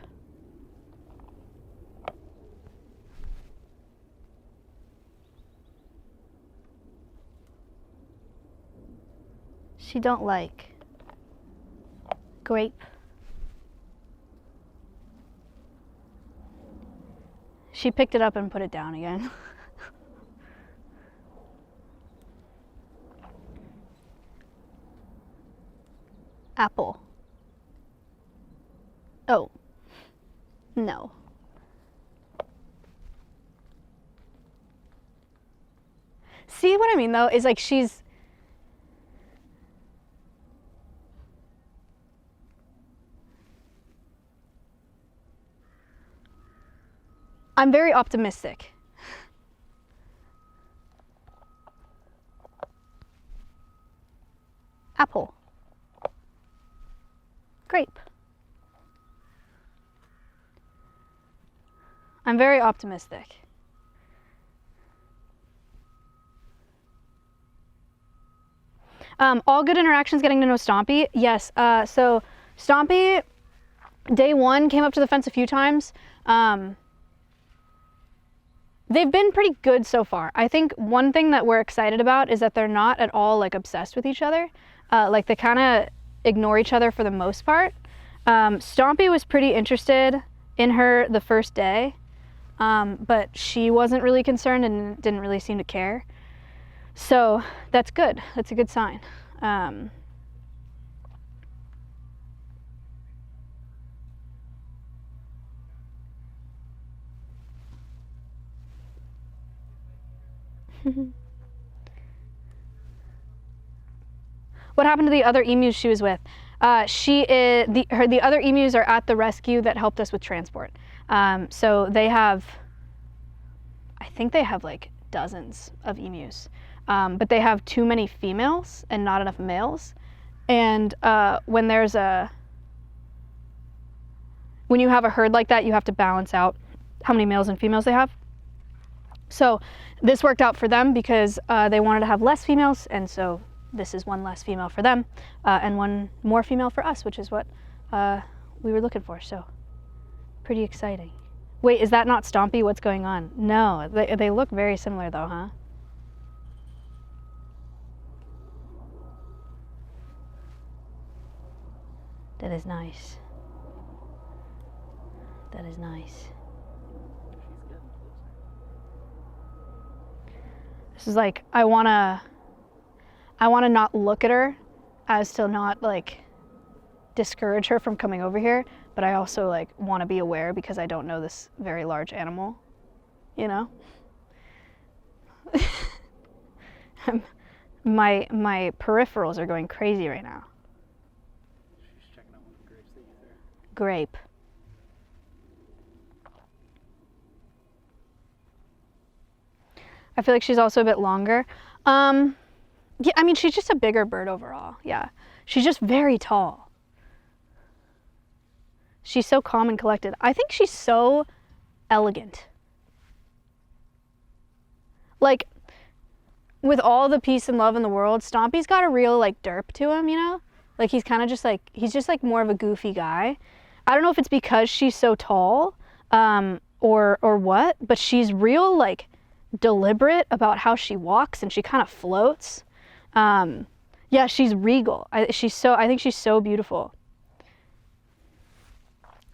She don't like grape. She picked it up and put it down again. Apple. Oh. No. See what I mean though, is like I'm very optimistic. Apple. Grape. I'm very optimistic. All good interactions getting to know Stompy. Yes, so Stompy, day one, came up to the fence a few times. They've been pretty good so far. I think one thing that we're excited about is that they're not at all like obsessed with each other. Like they kind of ignore each other for the most part. Stompy was pretty interested in her the first day, but she wasn't really concerned and didn't really seem to care. So that's good. That's a good sign. What happened to the other emus she was with? The other emus are at the rescue that helped us with transport. So they have, I think they have like dozens of emus, but they have too many females and not enough males. And when you have a herd like that, you have to balance out how many males and females they have. So this worked out for them because they wanted to have less females, and so this is one less female for them, and one more female for us, which is what we were looking for, so pretty exciting. Wait, is that not Stompy? What's going on? No, they look very similar though, huh? That is nice. That is nice. This is like, I wanna not look at her as to not like discourage her from coming over here, but I also like want to be aware because I don't know this very large animal, you know? My peripherals are going crazy right now. She's checking out one of the grapes that you threw. Grape. I feel like she's also a bit longer. Yeah, I mean, she's just a bigger bird overall. Yeah, she's just very tall. She's so calm and collected. I think she's so elegant. Like, with all the peace and love in the world, Stompy's got a real like derp to him, you know? Like he's kind of just like, he's just like more of a goofy guy. I don't know if it's because she's so tall, or what, but she's real like deliberate about how she walks and she kind of floats. Yeah, she's regal. I think she's so beautiful.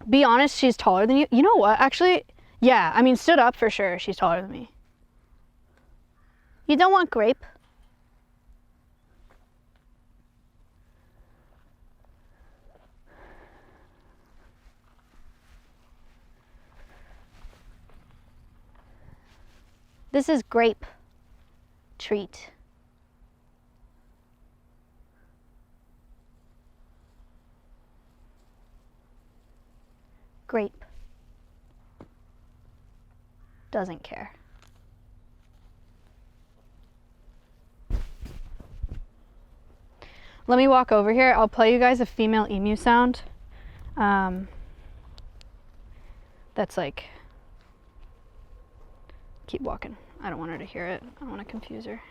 Be honest, she's taller than you. You know what, actually, yeah, I mean, stood up for sure, she's taller than me. You don't want grape? This is grape treat. Grape. Doesn't care. Let me walk over here. I'll play you guys a female emu sound. That's like, keep walking. I don't want her to hear it. I don't want to confuse her.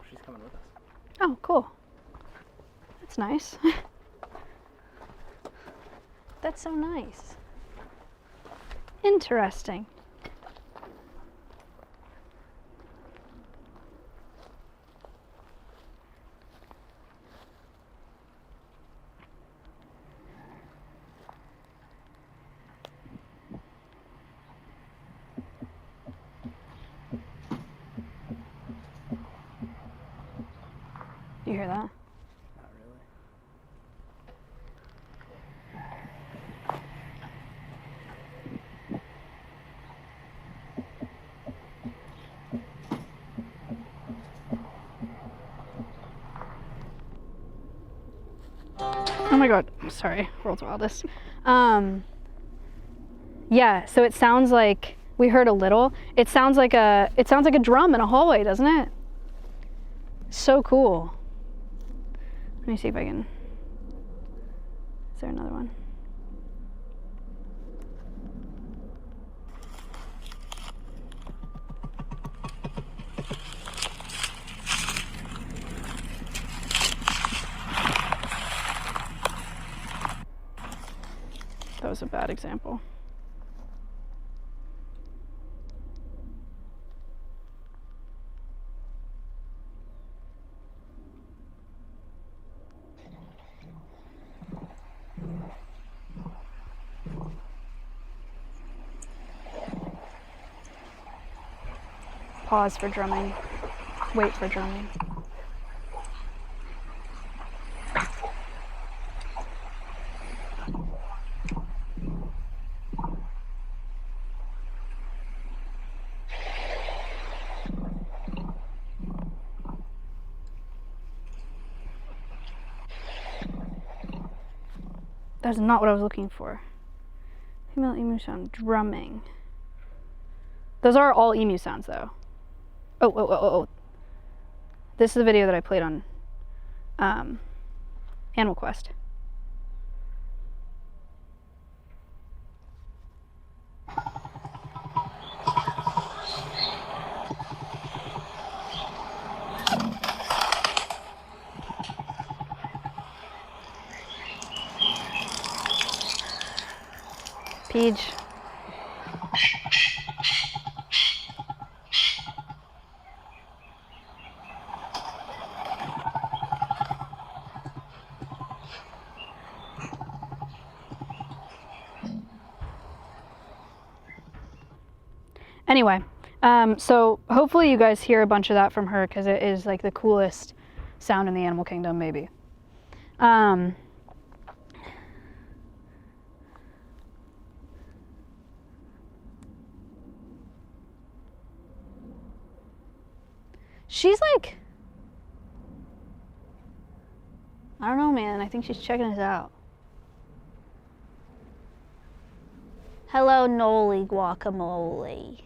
She's coming with us. Oh, cool. That's nice. That's so nice. Interesting. You hear that? Not really. Oh my god, sorry, world's wildest. Yeah, so it sounds like, we heard a little, it sounds like a drum in a hallway, doesn't it? So cool. Let me see if I can, is there another one? That was a bad example. Pause for drumming. Wait for drumming. That's not what I was looking for. Female emu sound, drumming. Those are all emu sounds though. Oh. This is the video that I played on Animal Quest. Peach. Anyway, so hopefully you guys hear a bunch of that from her because it is like the coolest sound in the animal kingdom, maybe. She's like, I don't know, man. I think she's checking us out. Hello, Noli Guacamole.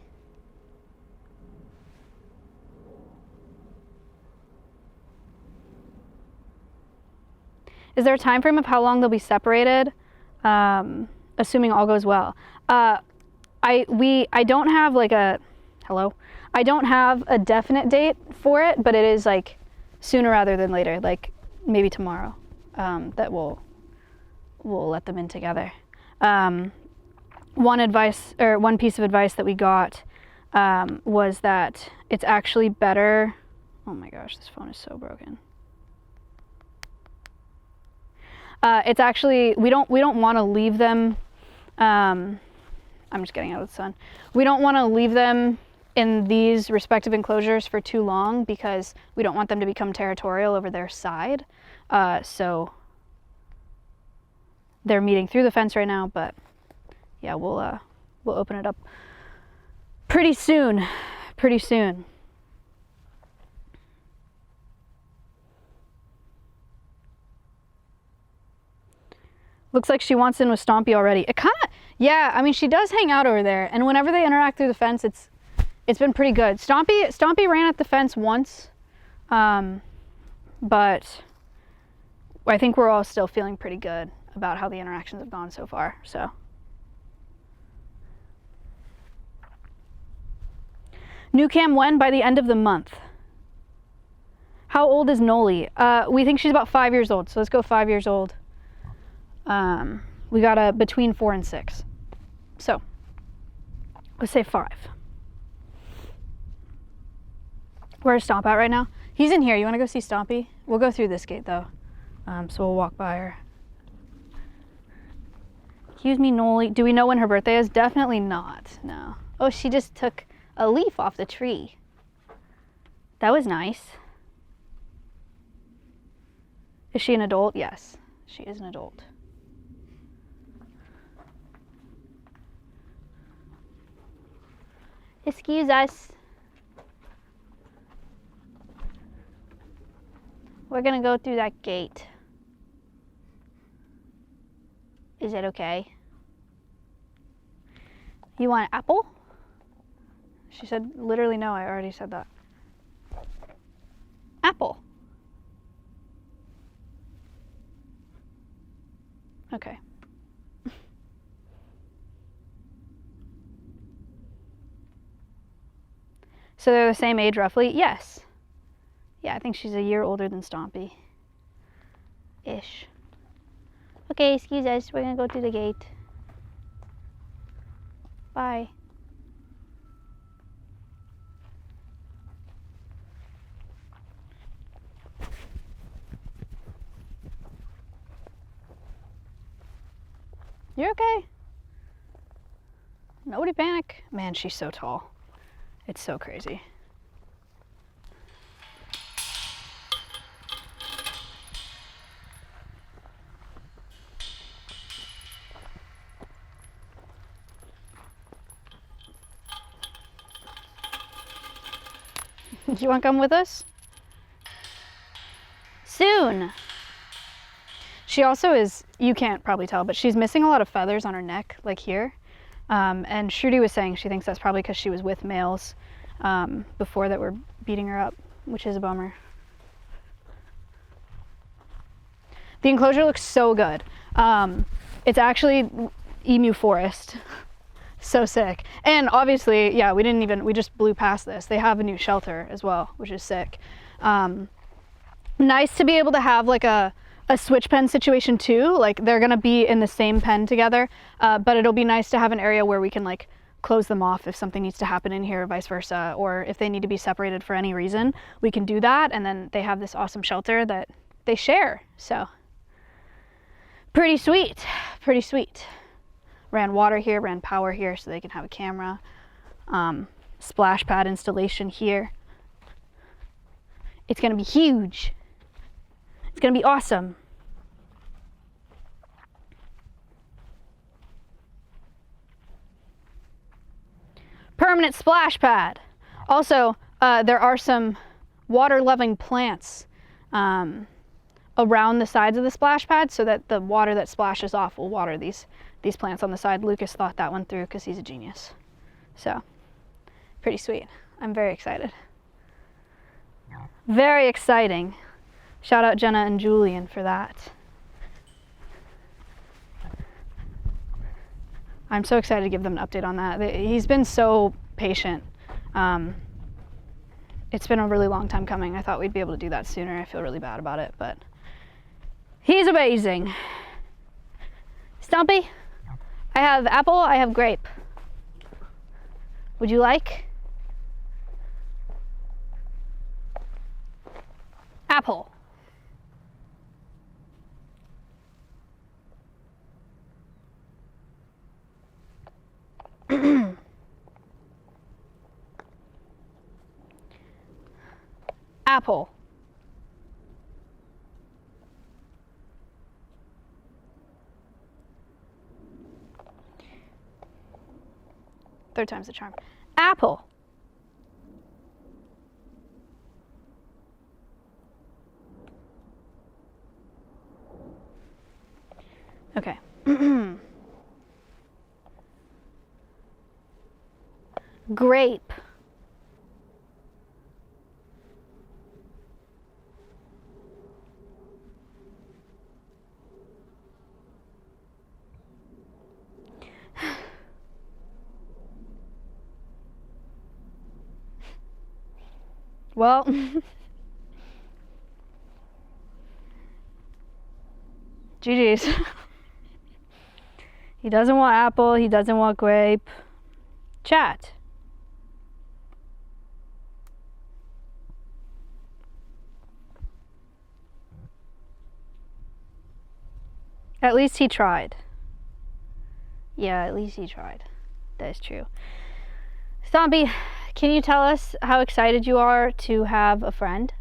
Is there a time frame of how long they'll be separated? Assuming all goes well. I don't have like a, hello? I don't have a definite date for it, but it is like sooner rather than later, like maybe tomorrow, that we'll let them in together. One piece of advice that we got was that it's actually better. Oh my gosh, this phone is so broken. It's actually, we don't want to leave them, I'm just getting out of the sun. We don't want to leave them in these respective enclosures for too long because we don't want them to become territorial over their side. So they're meeting through the fence right now, but yeah, we'll open it up pretty soon. Looks like she wants in with Stompy already. It kind of, yeah, I mean, she does hang out over there. And whenever they interact through the fence, it's been pretty good. Stompy ran at the fence once, but I think we're all still feeling pretty good about how the interactions have gone so far, so. New cam when? By the end of the month. How old is Noli? We think she's about 5 years old, so let's go 5 years old. We got a between 4 and 6. So, let's say 5. Where's Stomp at right now? He's in here. You want to go see Stompy? We'll go through this gate though. So we'll walk by her. Excuse me, Noli. Do we know when her birthday is? Definitely not. No. Oh, she just took a leaf off the tree. That was nice. Is she an adult? Yes, she is an adult. Excuse us. We're gonna go through that gate. Is it okay? You want an apple? She said, literally no, I already said that. Apple. Okay. So they're the same age roughly? Yes. Yeah, I think she's a year older than Stompy. Ish. Okay, excuse us, we're gonna go through the gate. Bye. You're okay. Nobody panic. Man, she's so tall. It's so crazy. You want to come with us? Soon. She also is, you can't probably tell, but she's missing a lot of feathers on her neck, like here. And Shruti was saying she thinks that's probably because she was with males before that were beating her up, which is a bummer. The enclosure looks so good. It's actually emu forest. So sick. And obviously, yeah, we just blew past this. They have a new shelter as well, which is sick. Nice to be able to have like a switch pen situation too. Like they're gonna be in the same pen together, but it'll be nice to have an area where we can like close them off if something needs to happen in here, or vice versa, or if they need to be separated for any reason, we can do that. And then they have this awesome shelter that they share. So pretty sweet, pretty sweet. Ran water here, ran power here so they can have a camera. Splash pad installation here. It's gonna be huge. It's gonna be awesome. Permanent splash pad. Also, there are some water-loving plants around the sides of the splash pad so that the water that splashes off will water these plants on the side. Lucas thought that one through because he's a genius. So, pretty sweet. I'm very excited. Very exciting. Shout out Jenna and Julian for that. I'm so excited to give them an update on that. He's been so patient. It's been a really long time coming. I thought we'd be able to do that sooner. I feel really bad about it, but he's amazing. Stompy, I have apple, I have grape. Would you like? Apple. Apple. Third time's the charm. Apple. Okay. Grape. Well, GG's. He doesn't want apple, he doesn't want grape. Chat. At least he tried. Yeah, at least he tried. That is true. Stompy, can you tell us how excited you are to have a friend?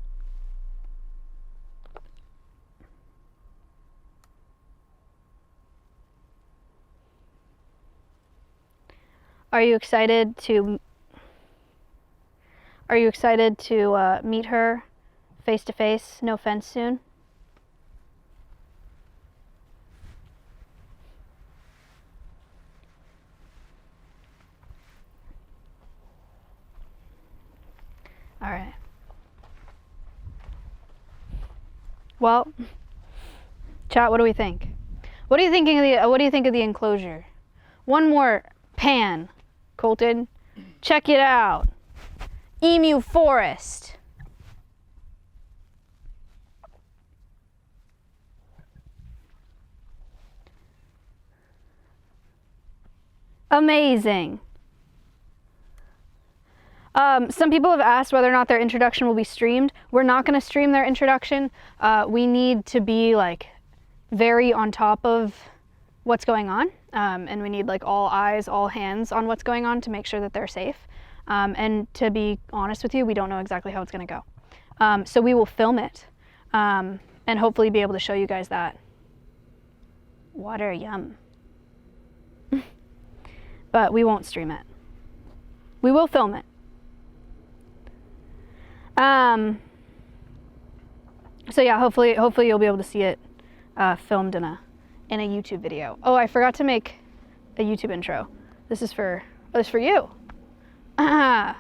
Are you excited to meet her face to face, no fence soon? All right. Well, chat, what do we think? What do you think of the enclosure? One more pan, Colton. Check it out. Emu Forest. Amazing. Some people have asked whether or not their introduction will be streamed. We're not going to stream their introduction. We need to be like very on top of what's going on, and we need like all eyes, all hands on what's going on to make sure that they're safe. And to be honest with you, we don't know exactly how it's going to go. So we will film it, and hopefully be able to show you guys that. Water, yum. But we won't stream it. We will film it. So yeah, hopefully you'll be able to see it filmed in a YouTube video. Oh, I forgot to make a YouTube intro. This is for you. I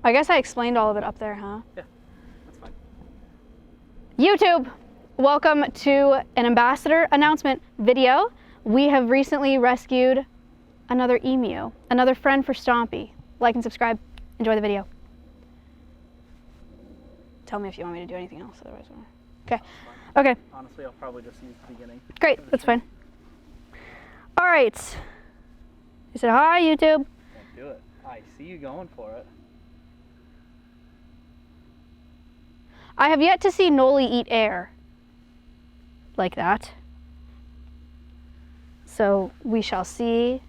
guess I explained all of it up there, huh? Yeah, that's fine. YouTube, welcome to an ambassador announcement video. We have recently rescued another emu, another friend for Stompy. Like and subscribe. Enjoy the video. Tell me if you want me to do anything else, otherwise. Okay. Okay. Honestly, I'll probably just use the beginning. Great. That's fine. All right. You said hi, YouTube. Don't do it. I see you going for it. I have yet to see Noli eat air like that. So we shall see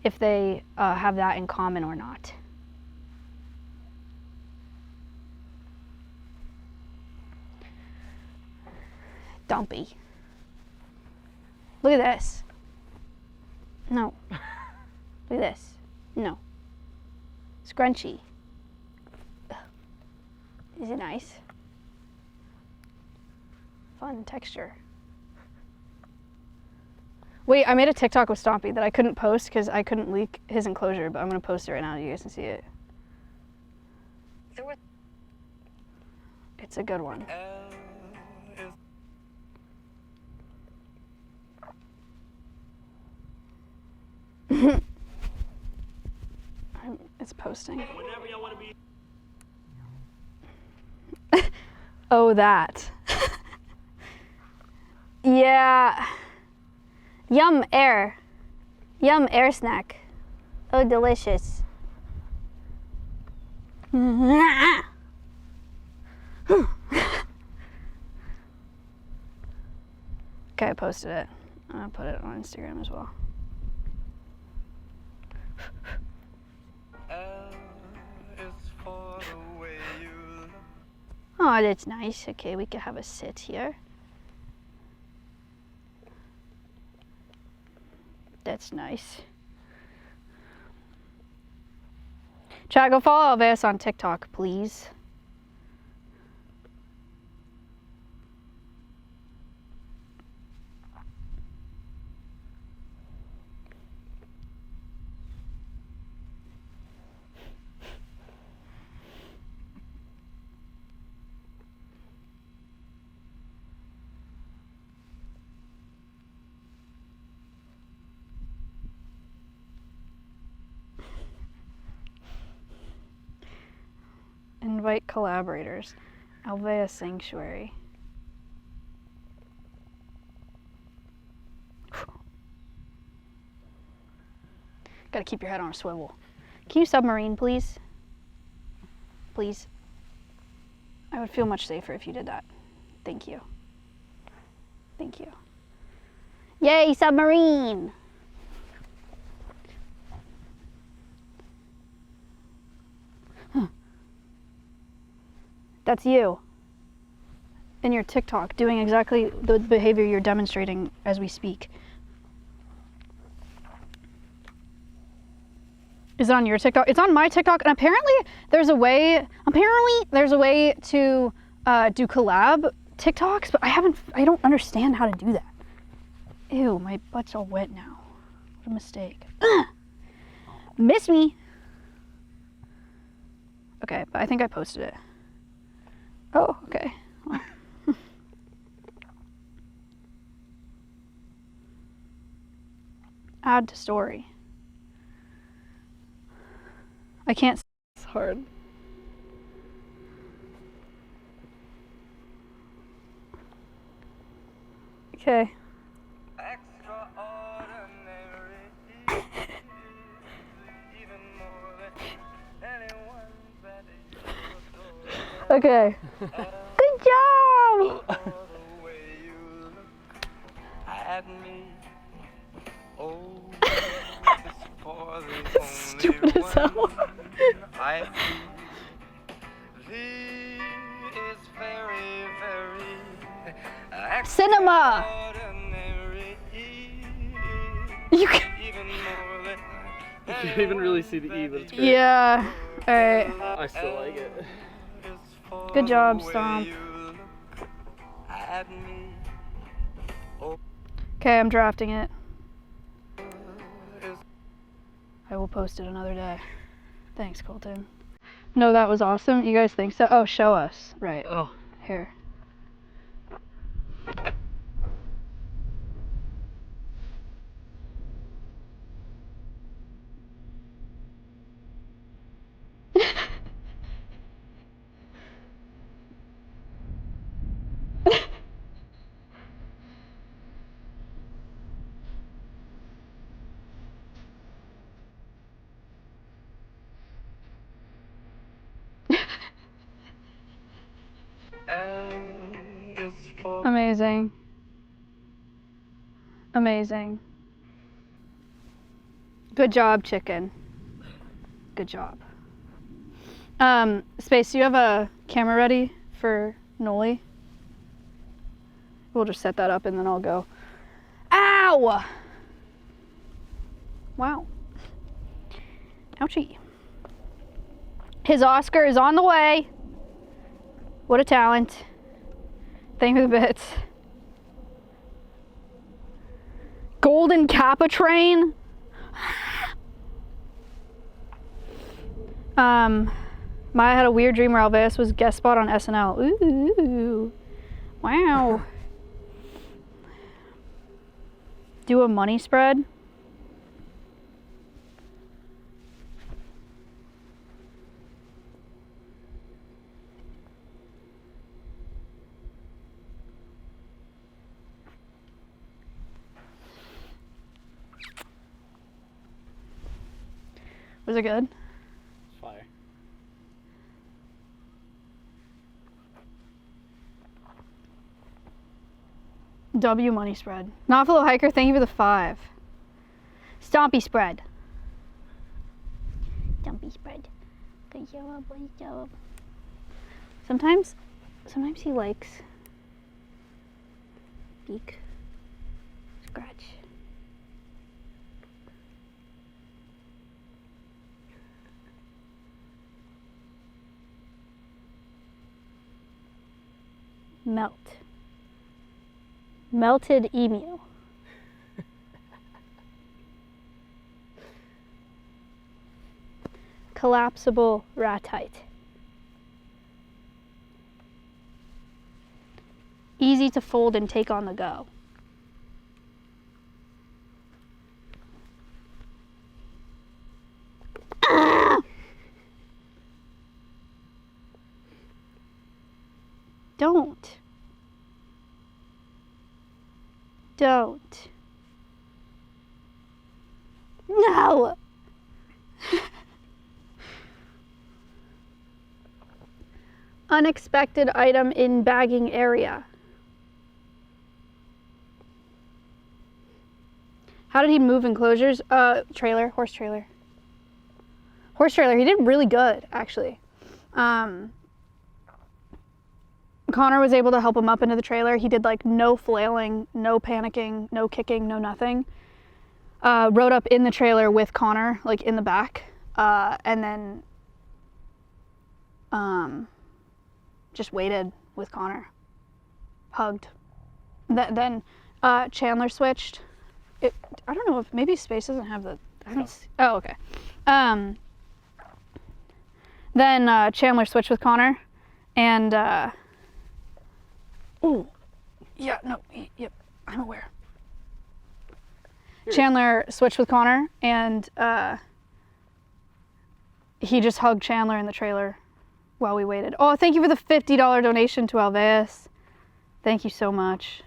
if they have that in common or not. Dumpy. Look at this. No. Look at this. No. Scrunchy. Ugh. Is it nice? Fun texture. Wait, I made a TikTok with Stompy that I couldn't post because I couldn't leak his enclosure, but I'm going to post it right now so you guys can see it. It's a good one. It's posting. Oh, that. Yeah. Yum air. Yum air snack. Oh, delicious. Okay, I posted it. I'm gonna put it on Instagram as well. Oh, that's nice. Okay, we can have a sit here. That's nice. Chat, go follow Alveus on TikTok, please. Invite collaborators. Alvea Sanctuary. Gotta keep your head on a swivel. Can you submarine, please? Please. I would feel much safer if you did that. Thank you. Thank you. Yay, submarine! That's you. In your TikTok, doing exactly the behavior you're demonstrating as we speak. Is it on your TikTok? It's on my TikTok, and apparently there's a way to do collab TikToks, but I don't understand how to do that. Ew, my butt's all wet now. What a mistake. Miss me. Okay, but I think I posted it. Oh, okay. Well. Add to story. I can't. It's hard. Okay. Okay. Good job! Stupid as hell. Cinema! You can't even really see the E, but it's great. Yeah. Alright. I still like it. Good job, Stomp. Okay, I'm drafting it. I will post it another day. Thanks, Colton. No, that was awesome. You guys think so? Oh, show us. Right. Oh. Here. Amazing. Amazing. Good job, chicken. Good job. Space, do you have a camera ready for Noli? We'll just set that up and then I'll go. Ow! Wow. Ouchie. His Oscar is on the way. What a talent. Thank you for the bits. Golden Kappa train. Maya had a weird dream where Alveus was guest spot on SNL. Ooh. Wow. Do a money spread. Was it good? Fire. W money spread. Not fellow hiker, thank you for the 5. Stompy spread. Stompy spread. Good job, good job. Sometimes he likes beak scratch. Melt. Melted emu. Collapsible ratite. Easy to fold and take on the go. Don't. Don't. No! Unexpected item in bagging area. How did he move enclosures? Trailer, horse trailer. Horse trailer, he did really good, actually. Connor was able to help him up into the trailer. He did like no flailing, no panicking, no kicking, no nothing. Rode up in the trailer with Connor, like in the back, and then just waited with Connor. Hugged. Then Chandler switched. I don't know if maybe Space doesn't have the. I haven't. Oh, okay. Then Chandler switched with Connor, and oh, yeah, no, yep, I'm aware. Chandler switched with Connor, and he just hugged Chandler in the trailer while we waited. Oh, thank you for the $50 donation to Alveus. Thank you so much.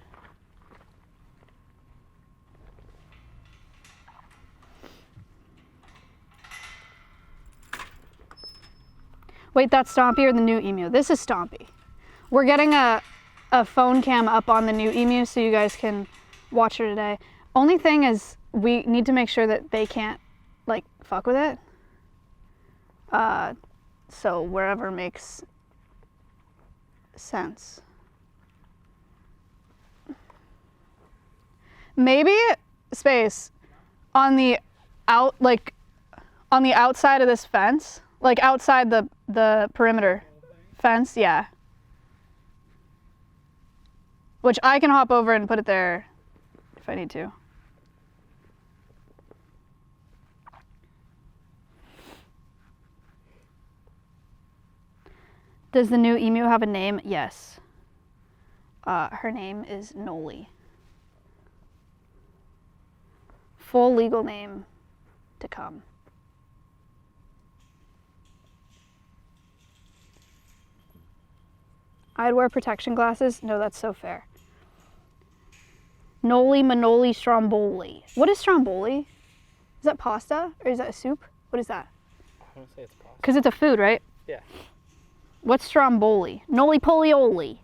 Wait, that's Stompy or the new Emu? This is Stompy. We're getting a phone cam up on the new Emu so you guys can watch her today. Only thing is we need to make sure that they can't like fuck with it. So wherever makes sense. Maybe Space on the outside of this fence, like outside the perimeter fence, yeah. Which I can hop over and put it there if I need to. Does the new Emu have a name? Yes. Her name is Noli. Full legal name to come. I'd wear protection glasses. No, that's so fair. Noli Manoli Stromboli. What is Stromboli? Is that pasta or is that a soup? What is that? I want to say it's pasta. Because it's a food, right? Yeah. What's Stromboli? Noli Polioli.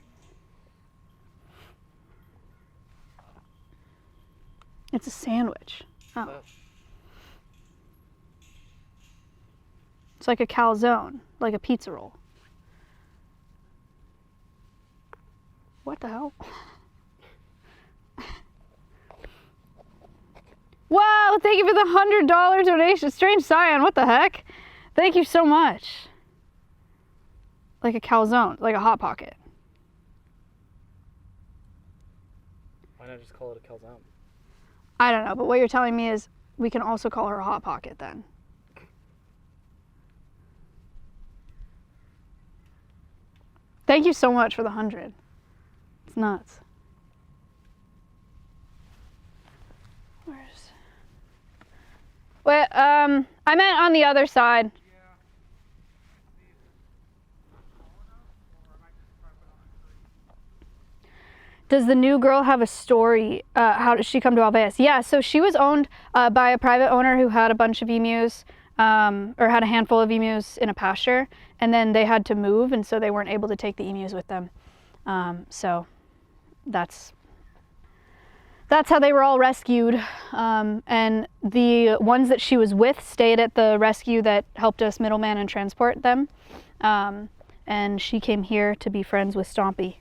It's a sandwich. Oh. It's like a calzone, like a pizza roll. What the hell? Wow, thank you for the $100 donation. Strange Cyan, what the heck? Thank you so much. Like a calzone, like a Hot Pocket. Why not just call it a calzone? I don't know, but what you're telling me is we can also call her a Hot Pocket then. Thank you so much for the 100. It's nuts. Where's... Wait, I meant on the other side. Does the new girl have a story? How did she come to Alveus? Yeah, so she was owned by a private owner who had a bunch of emus, or had a handful of emus in a pasture, and then they had to move, and so they weren't able to take the emus with them. So that's how they were all rescued. And the ones that she was with stayed at the rescue that helped us middleman and transport them. And she came here to be friends with Stompy.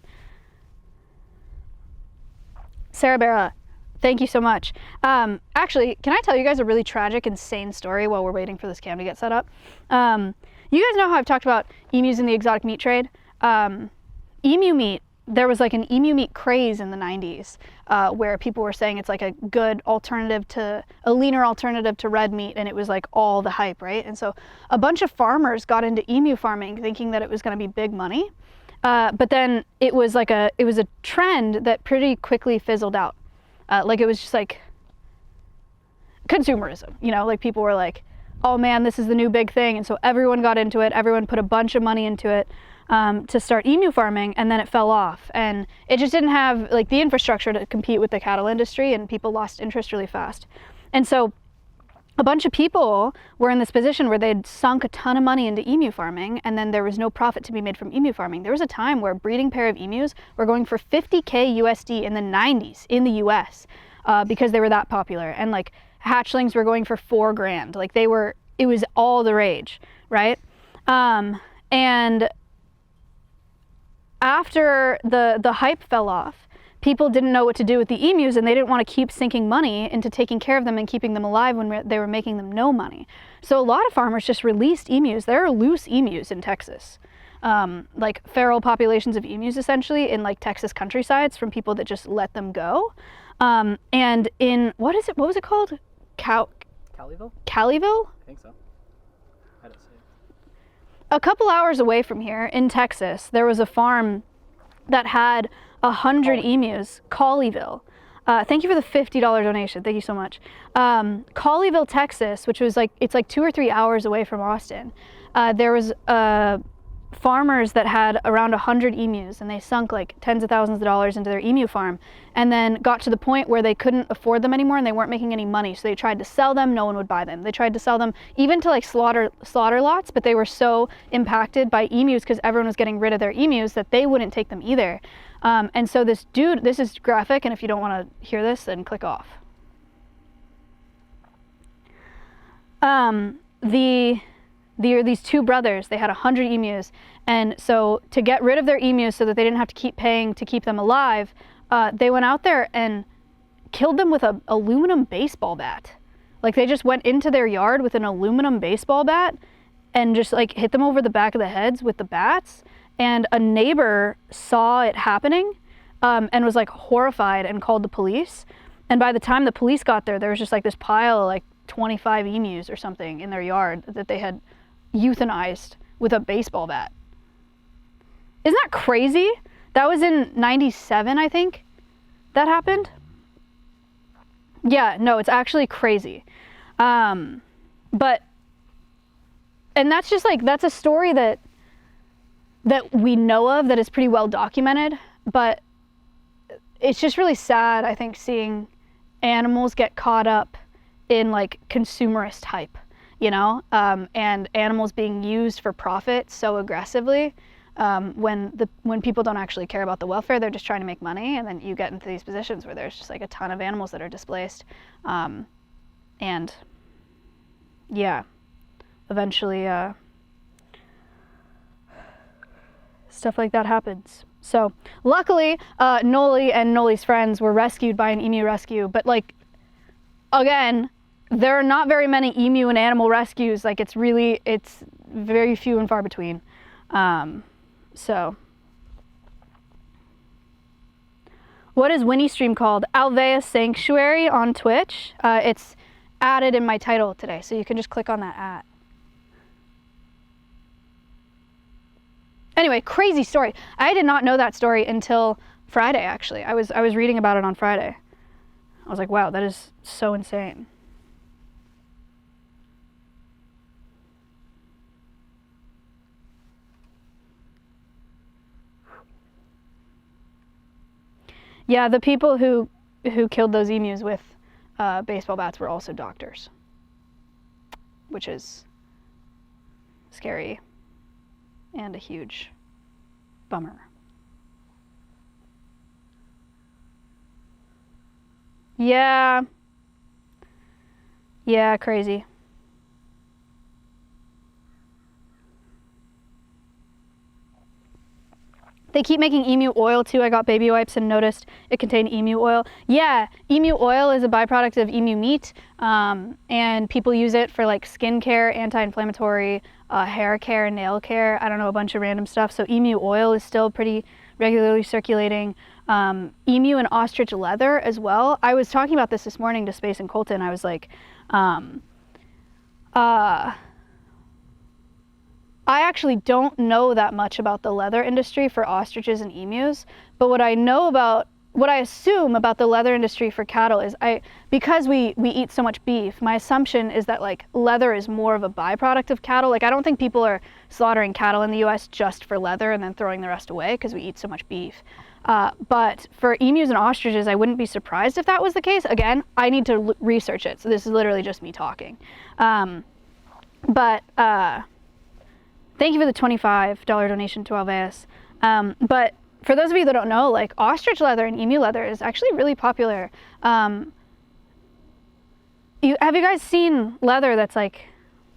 Sarah Barra, thank you so much. Actually, can I tell you guys a really tragic, insane story while we're waiting for this cam to get set up? You guys know how I've talked about emus in the exotic meat trade? Emu meat, there was like an emu meat craze in the 90s where people were saying it's like a good alternative to, a leaner alternative to red meat, and it was like all the hype, right? And so a bunch of farmers got into emu farming thinking that it was gonna be big money. But then it was a trend that pretty quickly fizzled out. Like it was just like consumerism, you know, like people were like, oh man, this is the new big thing. And so everyone got into it. Everyone put a bunch of money into it. to start emu farming, and then it fell off, and it just didn't have like the infrastructure to compete with the cattle industry, and people lost interest really fast. And so a bunch of people were in this position where they'd sunk a ton of money into emu farming, and then there was no profit to be made from emu farming. There was a time where a breeding pair of emus were going for $50K USD in the 90s in the US because they were that popular, and like hatchlings were going for $4,000. Like it was all the rage, right? And after the hype fell off, people didn't know what to do with the emus, and they didn't want to keep sinking money into taking care of them and keeping them alive when they were making them no money. So a lot of farmers just released emus. There are loose emus in Texas, like feral populations of emus essentially in like Texas countrysides from people that just let them go. And in, what was it called? Calleyville? Calleyville? I think so. I don't see it. A couple hours away from here in Texas, there was a farm that had 100 emus, Calleyville. Thank you for the $50 donation. Thank you so much. Calleyville, Texas, which was like, it's like 2 or 3 hours away from Austin. There was farmers that had around 100 emus, and they sunk like tens of thousands of dollars into their emu farm, and then got to the point where they couldn't afford them anymore and they weren't making any money. So they tried to sell them, no one would buy them. They tried to sell them even to like slaughter lots, but they were so impacted by emus because everyone was getting rid of their emus that they wouldn't take them either. And so this dude, this is graphic, and if you don't want to hear this, then click off. These two brothers, they had 100 emus, and so to get rid of their emus so that they didn't have to keep paying to keep them alive, they went out there and killed them with an aluminum baseball bat. Like they just went into their yard with an aluminum baseball bat and just like hit them over the back of the heads with the bats. And a neighbor saw it happening and was like horrified and called the police. And by the time the police got there, there was just like this pile of like 25 emus or something in their yard that they had euthanized with a baseball bat. Isn't that crazy? That was in 97, I think, that happened. Yeah, no, it's actually crazy. And that's just like, that's a story that we know of that is pretty well documented, but it's just really sad, I think, seeing animals get caught up in like consumerist hype, you know, and animals being used for profit so aggressively, when people don't actually care about the welfare, they're just trying to make money, and then you get into these positions where there's just like a ton of animals that are displaced, and yeah, eventually stuff like that happens. So luckily, Noli and Noli's friends were rescued by an emu rescue, but like, again, there are not very many emu and animal rescues. Like it's very few and far between. So what is Winnie stream called? Alveus Sanctuary on Twitch. It's added in my title today, so you can just click on that @ Anyway, crazy story. I did not know that story until Friday, actually. I was reading about it on Friday. I was like, wow, that is so insane. Yeah, the people who killed those emus with baseball bats were also doctors, which is scary and a huge bummer. Yeah. Yeah, crazy. They keep making emu oil too. I got baby wipes and noticed it contained emu oil. Yeah, emu oil is a byproduct of emu meat, and people use it for like skin care, anti-inflammatory, hair care, nail care. I don't know, a bunch of random stuff. So emu oil is still pretty regularly circulating. Emu and ostrich leather as well. I was talking about this morning to Space and Colton. I was like, I actually don't know that much about the leather industry for ostriches and emus, but what I know about what I assume about the leather industry for cattle is because we eat so much beef, my assumption is that like leather is more of a byproduct of cattle. Like I don't think people are slaughtering cattle in the US just for leather and then throwing the rest away because we eat so much beef. But for emus and ostriches, I wouldn't be surprised if that was the case. Again, I need to research it, so this is literally just me talking. But thank you for the $25 donation to Alveus. But for those of you that don't know, like ostrich leather and emu leather is actually really popular. Have you guys seen leather that's like,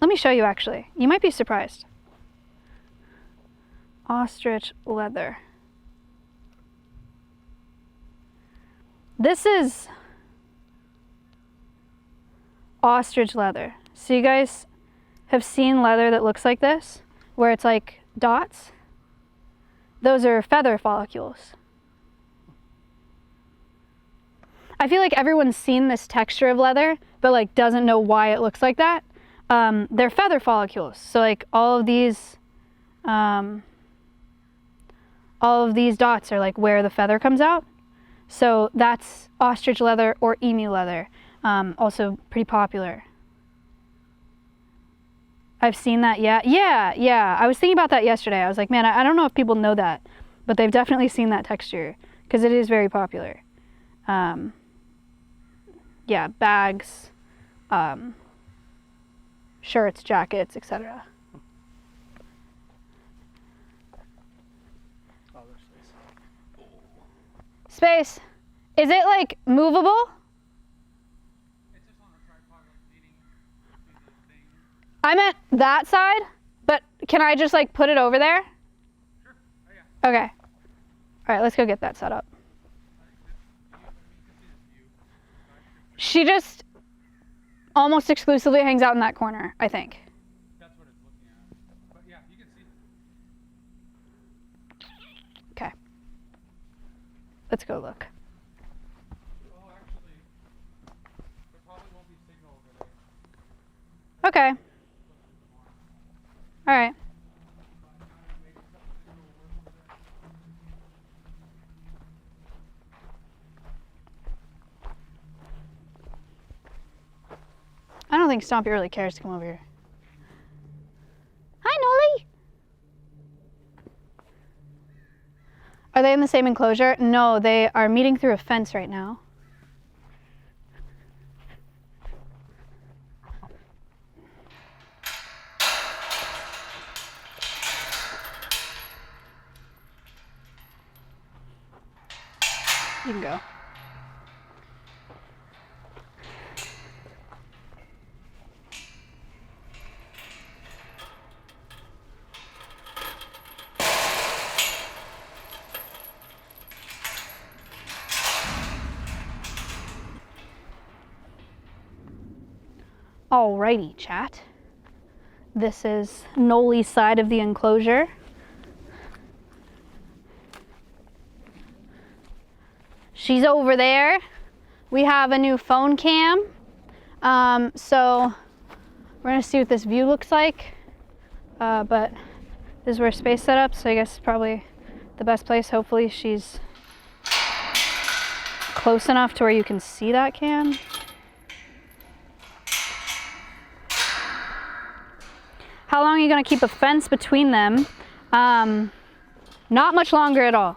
let me show you actually. You might be surprised. Ostrich leather. This is ostrich leather. So you guys have seen leather that looks like this, where it's like dots? Those are feather follicles. I feel like everyone's seen this texture of leather, but like doesn't know why it looks like that. They're feather follicles. So like all of these dots are like where the feather comes out. So that's ostrich leather or emu leather. Also pretty popular. I've seen that, yeah. I was thinking about that yesterday. I was like, man, I don't know if people know that, but they've definitely seen that texture because it is very popular. Yeah, bags, shirts, jackets, etc. Oh, there's space. Space. Is it like movable? It's just on a tripod, like leaning to the thing. I meant that side, but can I just like put it over there? Sure. Oh, yeah. Okay. All right, let's go get that set up. She just almost exclusively hangs out in that corner, I think. That's what it's looking at. But yeah, you can see. Okay. Let's go look. Oh, actually, there probably won't be signal over there. Okay. All right. I don't think Stompy really cares to come over here. Hi, Nolly. Are they in the same enclosure? No, they are meeting through a fence right now. You can go. Alrighty, chat. This is Nolly's side of the enclosure. She's over there. We have a new phone cam. So we're gonna see what this view looks like. But this is where space set up, so I guess probably the best place. Hopefully she's close enough to where you can see that cam. How long are you gonna keep a fence between them? Not much longer at all.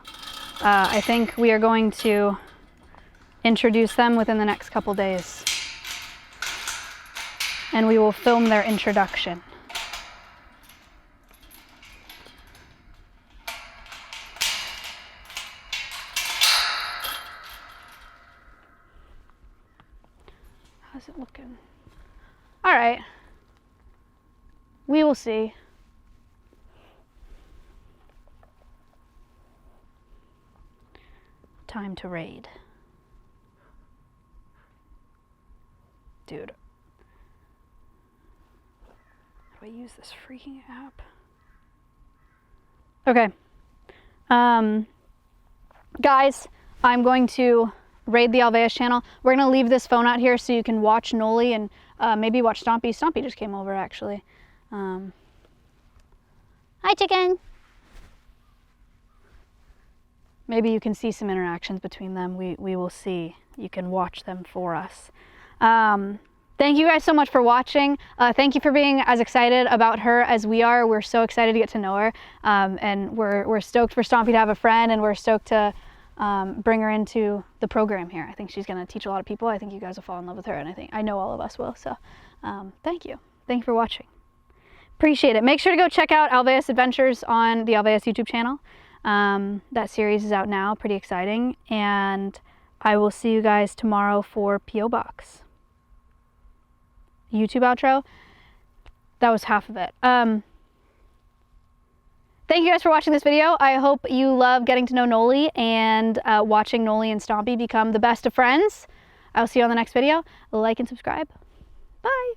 I think we are going to introduce them within the next couple days. And we will film their introduction. How's it looking? All right. We will see. Time to raid. Dude. How do I use this freaking app? Okay. Guys, I'm going to raid the Alveus channel. We're going to leave this phone out here so you can watch Nolly and maybe watch Stompy. Stompy just came over, actually. Hi, chicken. maybe you can see some interactions between them. We will see. You can watch them for us. Thank you guys so much for watching. Thank you for being as excited about her as we are. We're so excited to get to know her. And we're stoked for Stompy to have a friend, and we're stoked to bring her into the program here. I think she's going to teach a lot of people. I think you guys will fall in love with her, and I know all of us will. So thank you. Thank you for watching. Appreciate it. Make sure to go check out Alveus Adventures on the Alveus YouTube channel. That series is out now, pretty exciting. And I will see you guys tomorrow for P.O. Box. YouTube outro. That was half of it. Thank you guys for watching this video. I hope you love getting to know Noli and watching Noli and Stompy become the best of friends. I'll see you on the next video. Like and subscribe. Bye.